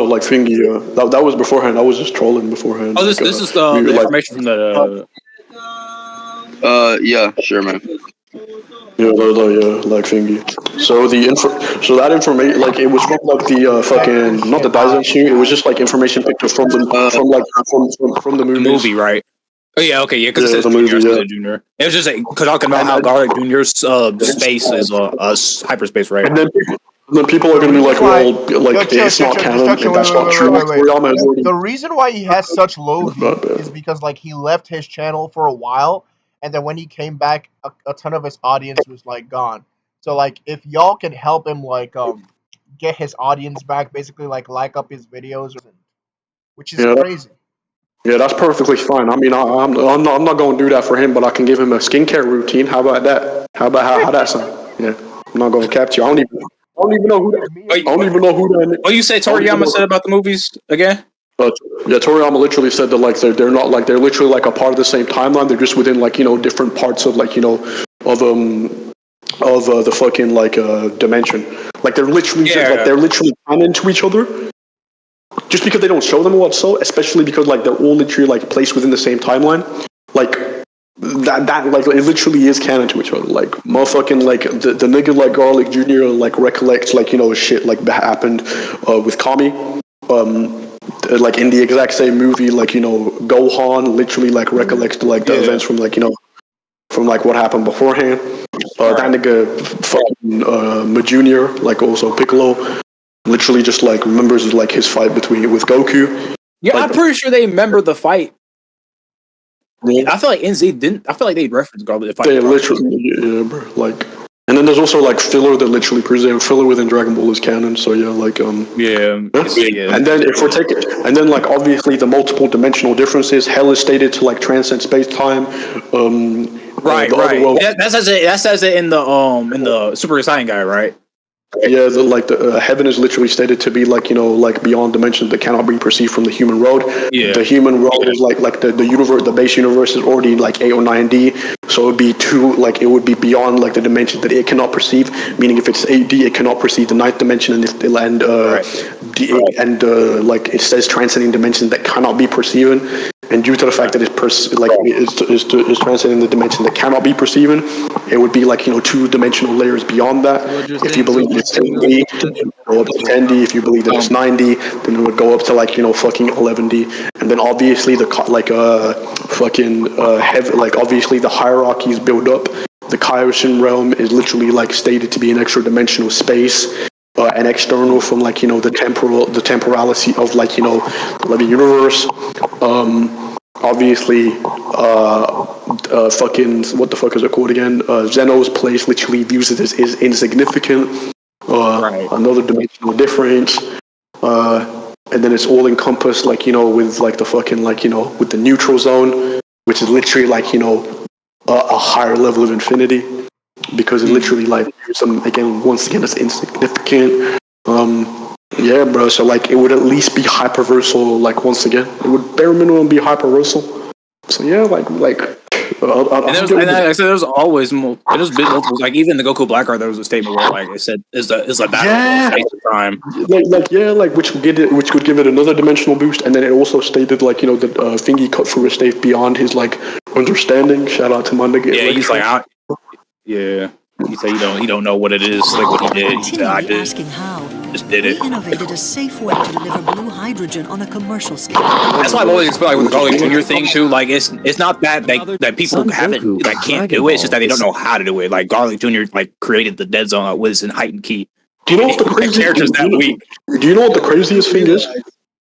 Like thingy. That was beforehand. I was just trolling beforehand. Oh, this is the information from the. Yeah, sure, man. Yeah, like thingy. So that information, like it was from like the fucking not the Daisen. It was just like information picked up from the from the movie, right? Oh yeah, okay, yeah, because it says the Junior, movie, Junior. It was just because talking about how Garlic Junior's space is hyperspace, right? And then people are gonna be like, well, like it's not canon, and that's not true. The reason why he has such low view is because like he left his channel for a while, and then when he came back, a ton of his audience was like gone. So like, if y'all can help him like get his audience back, basically like up his videos, which is crazy. Yeah, that's perfectly fine. I mean, I'm not going to do that for him, but I can give him a skincare routine. How about that? How that sound? Yeah, I'm not going to capture you. I don't even know who that. Oh, you said Toriyama said about the movies again? Yeah, Toriyama literally said that like they're not like they're literally like a part of the same timeline. They're just within like different parts of like of the fucking like dimension. Like they're literally they're literally canon to each other. Just because they don't show them a lot, so especially because like they're all literally like placed within the same timeline, like that like it literally is canon to each other. Like motherfucking like the nigga like Garlic Jr. like recollects like shit like happened with Kami, like in the exact same movie, like Gohan literally like recollects like the events from like from like what happened beforehand. That nigga fucking Junior, like also Piccolo. Literally just like remembers like his fight with Goku. Yeah, like, I'm pretty sure they remember the fight. Yeah. I feel like NZ didn't. I feel like they referenced Garlic the fight. They literally, bro. Like, and then there's also like filler that literally filler within Dragon Ball is canon. So yeah, like yeah. And then if we're taking, and then like obviously the multiple dimensional differences, hell is stated to like transcend space time. Right. That says it in the Super Saiyan guy, right? Yeah, the heaven is literally stated to be like like beyond dimensions that cannot be perceived from the human road. Yeah. The human road is like the universe, the base universe is already like 8 or 9D, so it would be beyond like the dimension that it cannot perceive. Meaning if it's 8D, it cannot perceive the 9th dimension, and if they land like it says transcending dimensions that cannot be perceived. And due to the fact that it's transcending the dimension that cannot be perceived, it would be like 2-dimensional layers beyond that. If you believe it's 10D, go up to 10D. If you believe that it's 9D, then it would go up to like fucking 11D. And then obviously obviously the hierarchies build up. The Kaioshin realm is literally like stated to be an extra dimensional space. And external from the temporality of the universe. obviously, fucking what the fuck is it called again? Zeno's place literally views it as insignificant. Another dimensional difference. And then it's all encompassed, like, with like the fucking, like, with the neutral zone, which is literally like, a higher level of infinity, because it literally like views them again, once again, as insignificant. Yeah, bro. So like, it would at least be hyperversal. Like, once again, it would bare minimum be hyperversal. So yeah, like. There's always there's been multiple, like even the Goku Black Art, there was a statement where like it said is a battle of space and time. Which would give it another dimensional boost, and then it also stated like that Thingy cut through a state beyond his like understanding. Shout out to my nigga. Yeah, he's like, he said he don't know what it is, like what he did. He said, I did. Asking how. Just did it. We innovated a safe way to deliver blue hydrogen on a commercial scale. That's why I've always explained, like, with the Garlic Jr. thing too. Like it's not that people can't do it. It's just that they don't know how to do it. Like Garlic Jr. like created the Dead Zone with his heightened ki. Do you know what the craziest character's that weak? Do you know what the craziest thing is?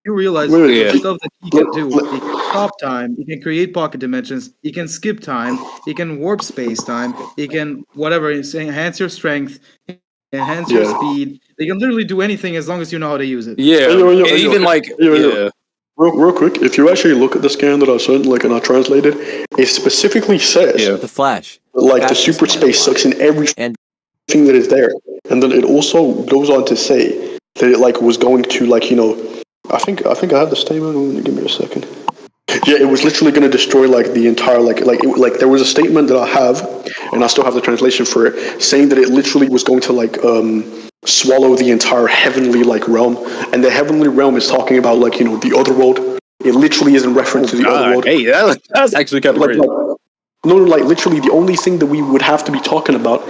You realize the stuff that he can do. He can stop time. He can create pocket dimensions. He can skip time. He can warp space time. He can enhance your strength, enhance your speed. They can literally do anything as long as you know how to use it. Real quick, if you actually look at the scan that I sent, like, and I translated, it specifically says the Flash, like the super space sucks in everything that is there, and then it also goes on to say that it like was going to like I think I have the statement. Give me a second. Yeah, it was literally going to destroy like the entire like there was a statement that I have, and I still have the translation for it, saying that it literally was going to like swallow the entire heavenly like realm, and the heavenly realm is talking about like the other world. It literally is in reference to the other world. Hey, that's actually kind of crazy. No, like literally the only thing that we would have to be talking about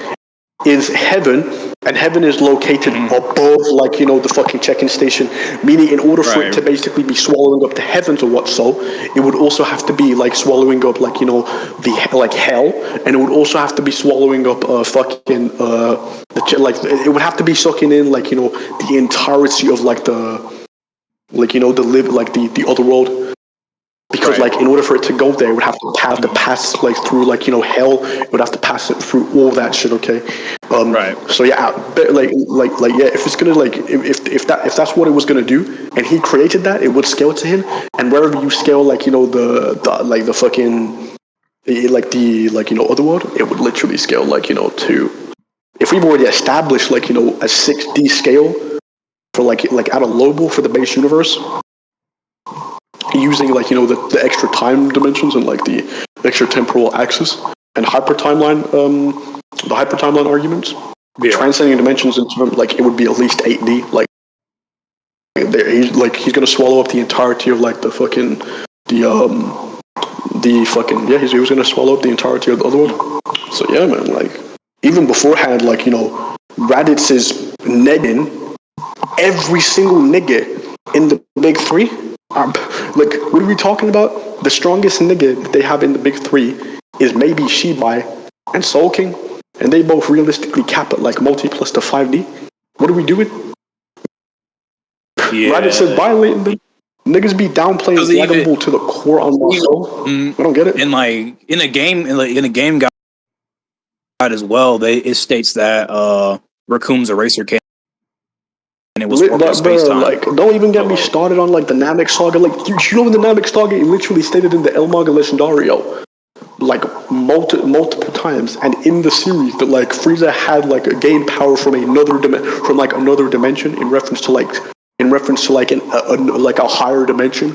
is heaven, and heaven is located above like the fucking check-in station, meaning in order for it to basically be swallowing up the heavens or what, so it would also have to be like swallowing up like the like hell, and it would also have to be swallowing up fucking it would have to be sucking in like the entirety of like the like the other world. Because like in order for it to go there, it would have to pass like through like hell. It would have to pass it through all that shit. Okay. So yeah, but like if it's gonna like if that's what it was gonna do, and he created that, it would scale to him. And wherever you scale like the like the fucking like the like other world, it would literally scale like to. If we've already established like a 6D scale for like at a global for the base universe, using like the extra time dimensions and like the extra temporal axis and hyper timeline the hyper timeline arguments, transcending dimensions in terms like it would be at least 8D. Like he's gonna swallow up the entirety of like the fucking he was gonna swallow up the entirety of the other world. So yeah, man, like even beforehand, like Raditz is negging every single nigga in the big three. Like, what are we talking about? The strongest nigga that they have in the big three is maybe Shibai and Soul King, and they both realistically cap at like multi plus to 5D. What are we doing? Raditz is violating them. Niggas be downplaying Dragon Ball to the core on my soul. I don't get it. And like in a game guide as well, it states that Raccoon's eraser can. And it was space-time. Like, don't even get me started on like the Namek saga. Like, you know, in the Namek saga, it literally stated in the El Maga Legendario, like multiple times, and in the series that like Frieza had like gained power from another dimension in reference to like a higher dimension.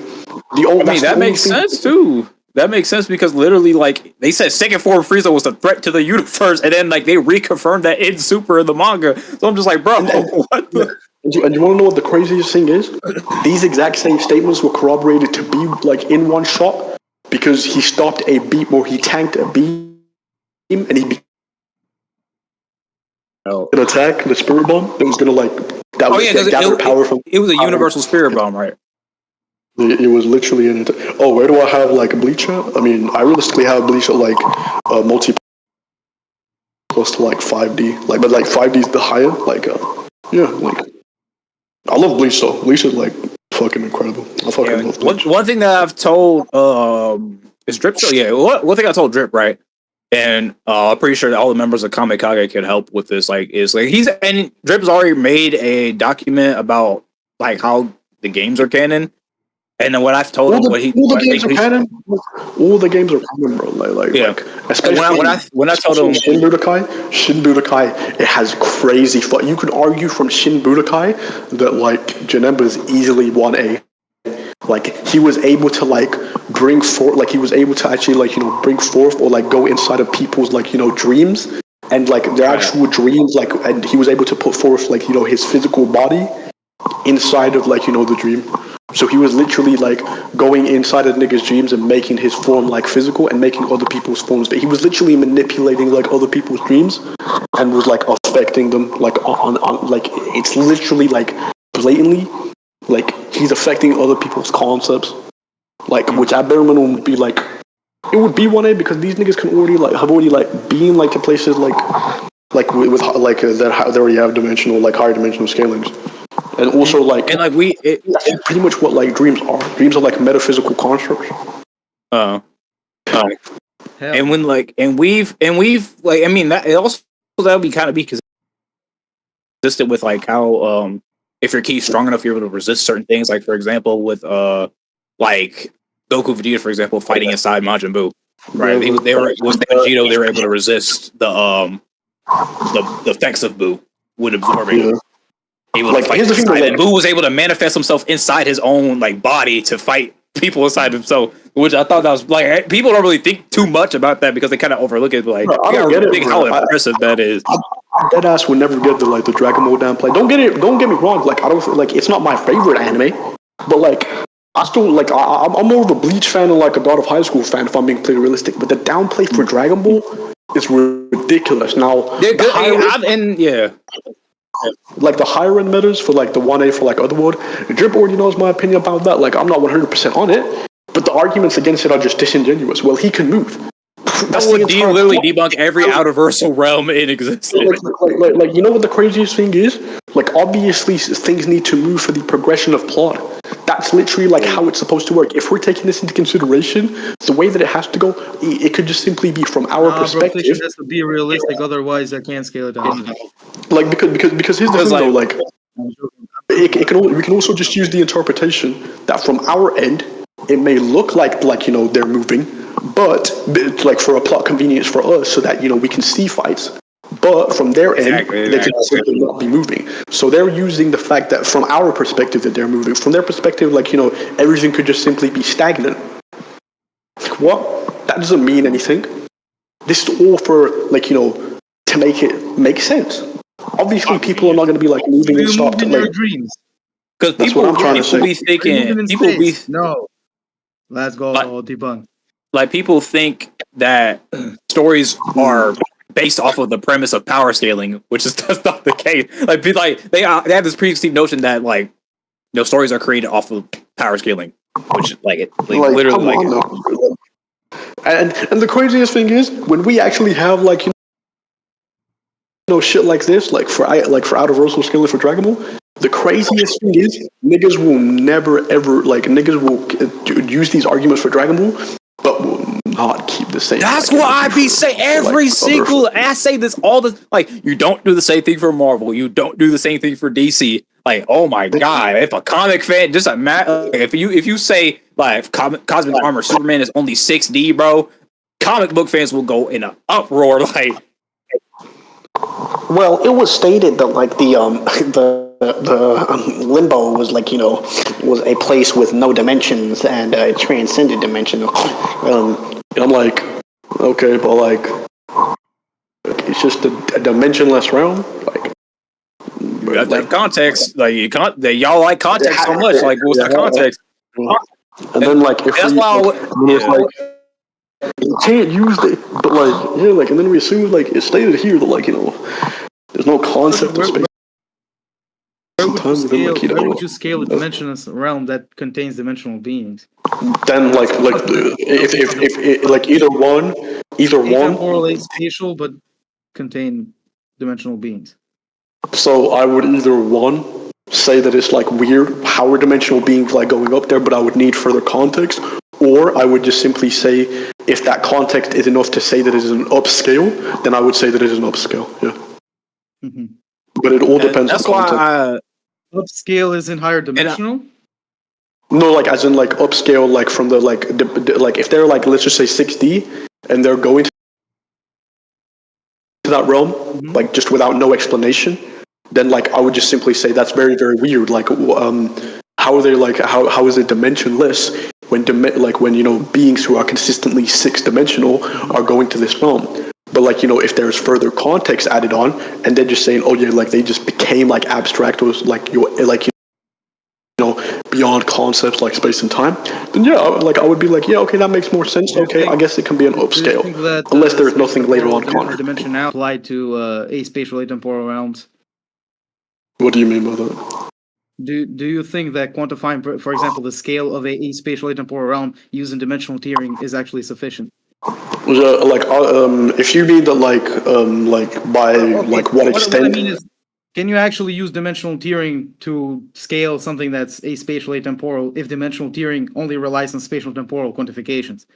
That makes sense too. That makes sense because literally, like, they said second form Frieza was a threat to the universe, and then like they reconfirmed that in Super in the manga. So I'm just like, bro, what the? And you want to know what the craziest thing is? These exact same statements were corroborated to be like in one shot because he stopped a beam or he tanked a beam and he an attack, the spirit bomb that was gonna like gather power from. It was a universal spirit bomb, right? It was literally an attack. Oh, where do I have like Bleach at? I mean, I realistically have Bleach at like multi close to like 5D, like, but like 5D is the higher, like yeah, like. I love Bleach though. Bleach is like fucking incredible. I fucking love Bleach. One thing that I've told is Drip. So yeah, one thing I told Drip, right? And I'm pretty sure that all the members of Kamikage could help with this. Drip's already made a document about like how the games are canon. And then what I've told him, all the games are canon. All the games are canon, bro. Like especially when I told him Shin Budokai, it has crazy fun. You could argue from Shin Budokai that like Janemba is easily 1A. Like he was able to like bring forth, like he was able to actually like bring forth or like go inside of people's like dreams and like their actual dreams, like, and he was able to put forth like his physical body inside of like the dream. So he was literally like going inside of niggas' dreams and making his form like physical and making other people's forms. But he was literally manipulating like other people's dreams and was like affecting them like on like it's literally like blatantly like he's affecting other people's concepts. Like which at bare minimum would be like it would be 1A because these niggas can already like have already like been like to places like with like that they already have dimensional like higher dimensional scalings. And also, like, and like that's pretty much what like dreams are. Dreams are like metaphysical constructs. And when like, and we've like, I mean, that would be kind of consistent with like how if your key's strong enough, you're able to resist certain things. Like for example, with like Goku Vegeta, for example, fighting inside Majin Buu, right? They were with Vegito, they were able to resist the effects of Buu when absorbing. Yeah. Able to fight inside, and Buu was able to manifest himself inside his own like body to fight people inside himself, which I thought that was like people don't really think too much about that because they kind of overlook it. But like, I don't get it, how impressive that is. Dead ass would never get the Dragon Ball downplay. Don't get me wrong. Like I don't like it's not my favorite anime, but like I still like I'm more of a Bleach fan and like a God of High School fan if I'm being completely realistic. But the downplay for Dragon Ball is ridiculous. Now, like the higher end metas for like the 1A for like Otherworld, Drip already knows my opinion about that. Like I'm not 100% on it, but the arguments against it are just disingenuous. Well, he can move. That would literally debunk every outerversal realm in existence. Like you know what the craziest thing is? Like obviously things need to move for the progression of plot. That's literally like how it's supposed to work. If we're taking this into consideration, the way that it has to go, it could just simply be from our perspective. It has to be realistic, otherwise I can't scale it down. Like because here's the thing though, like we can also just use the interpretation that from our end it may look like they're moving, but like for a plot convenience for us, so that we can see fights. But from their end, they could simply not be moving. So they're using the fact that from our perspective that they're moving. From their perspective, everything could just simply be stagnant. Like, what? That doesn't mean anything. This is all for to make it make sense. Obviously, people are not going to be like moving and stop to like dreams. Because people be thinking no. Let's go debunk. Like people think that stories are based off of the premise of power scaling, which is that's not the case. Like they have this preconceived notion that stories are created off of power scaling, which literally And the craziest thing is when we actually have shit like this, like for outerversal scaling for Dragon Ball. The craziest thing is niggas will never ever niggas will use these arguments for Dragon Ball, but will not keep the same. That's what I be saying I say this all the you don't do the same thing for Marvel, you don't do the same thing for DC. Like, oh my god, if a comic fan just if you say like Cosmic Armor Superman is only 6D, bro, comic book fans will go in an uproar. Well, it was stated that like the limbo was was a place with no dimensions and it transcended dimensional. I'm like, okay, but it's just a dimensionless realm. You have to have context. Y'all like context so much. Like, what's the context? And then you can't use it, but and then we assume it's stated here that there's no concept of space. Why would you scale a dimensionless realm that contains dimensional beings? Then if either one can correlate spatial but contain dimensional beings. So I would either say that it's like weird higher dimensional beings like going up there, but I would need further context, or I would just simply say if that context is enough to say that it is an upscale, then I would say that it is an upscale. Yeah. Mm-hmm. But it all depends on That's context. why Upscale is in higher dimensional. No, like as in like upscale, like from the like like if they're like let's just say 6D and they're going to that realm like just without no explanation, then like I would just simply say that's very very weird. Like how are they like how is it dimensionless when like when beings who are consistently 6-dimensional are going to this realm? But like if there's further context added on and then just saying oh yeah like they just became like abstract or like beyond concepts like space and time, then yeah, like I would be like, yeah, okay, that makes more sense. Okay, I guess it can be an upscale, unless there's nothing later on. Dimensionality applied to aspatial atemporal realms. What do you mean by that? Do you think that quantifying, for example, the scale of a spatial atemporal realm using dimensional tiering is actually sufficient? Like, if you mean that, like by like what extent? What I mean is, can you actually use dimensional tiering to scale something that's aspatial atemporal if dimensional tiering only relies on spatial temporal quantifications?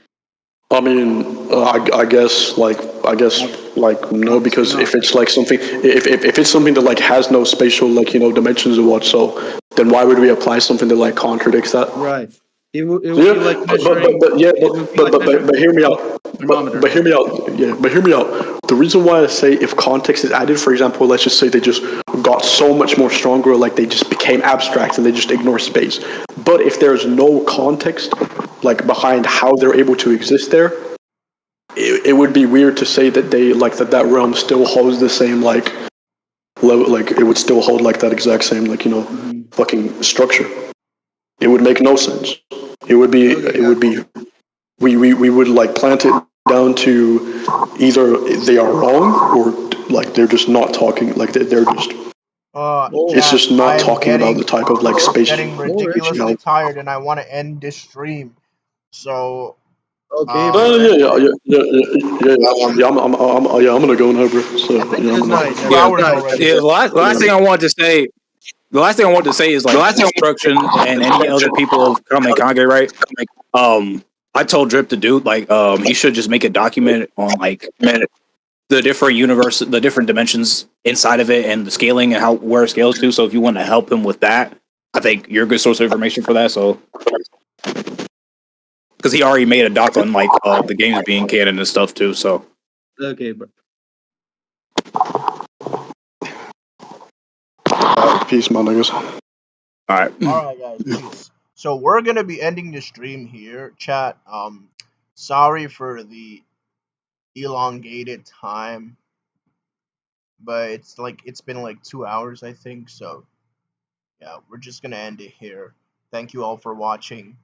I mean, I guess like no, because if it's like something, if it's something that like has no spatial like dimensions or what, so then why would we apply something that like contradicts that? Right. It would be like measuring. But hear me out. But hear me out. Yeah, but hear me out. The reason why I say if context is added, for example, let's just say they just got so much more stronger, like they just became abstract and they just ignore space. But if there's no context, like behind how they're able to exist there, it would be weird to say that they like that realm still holds the same like level, like it would still hold like that exact same like fucking structure. It would make no sense. It would be we would like plant it down to either they are wrong or like they're just not talking like they're just it's just not talking about the type of like space. Getting ridiculously tired and I want to end this stream. So okay. I'm gonna go now, bro. So the last thing I wanted to say. The last thing I wanted to say is like Destruction and any other people of Kage, right? I told Drip to do like he should just make a document on like the different universe, the different dimensions inside of it, and the scaling and how where it scales to. So if you want to help him with that, I think you're a good source of information for that. So because he already made a doc on like the games being canon and stuff too. So okay, bro. Peace, my niggas. All right, guys. Peace. So we're gonna be ending the stream here, chat. Sorry for the elongated time, but it's been like 2 hours, I think. So yeah, we're just gonna end it here. Thank you all for watching.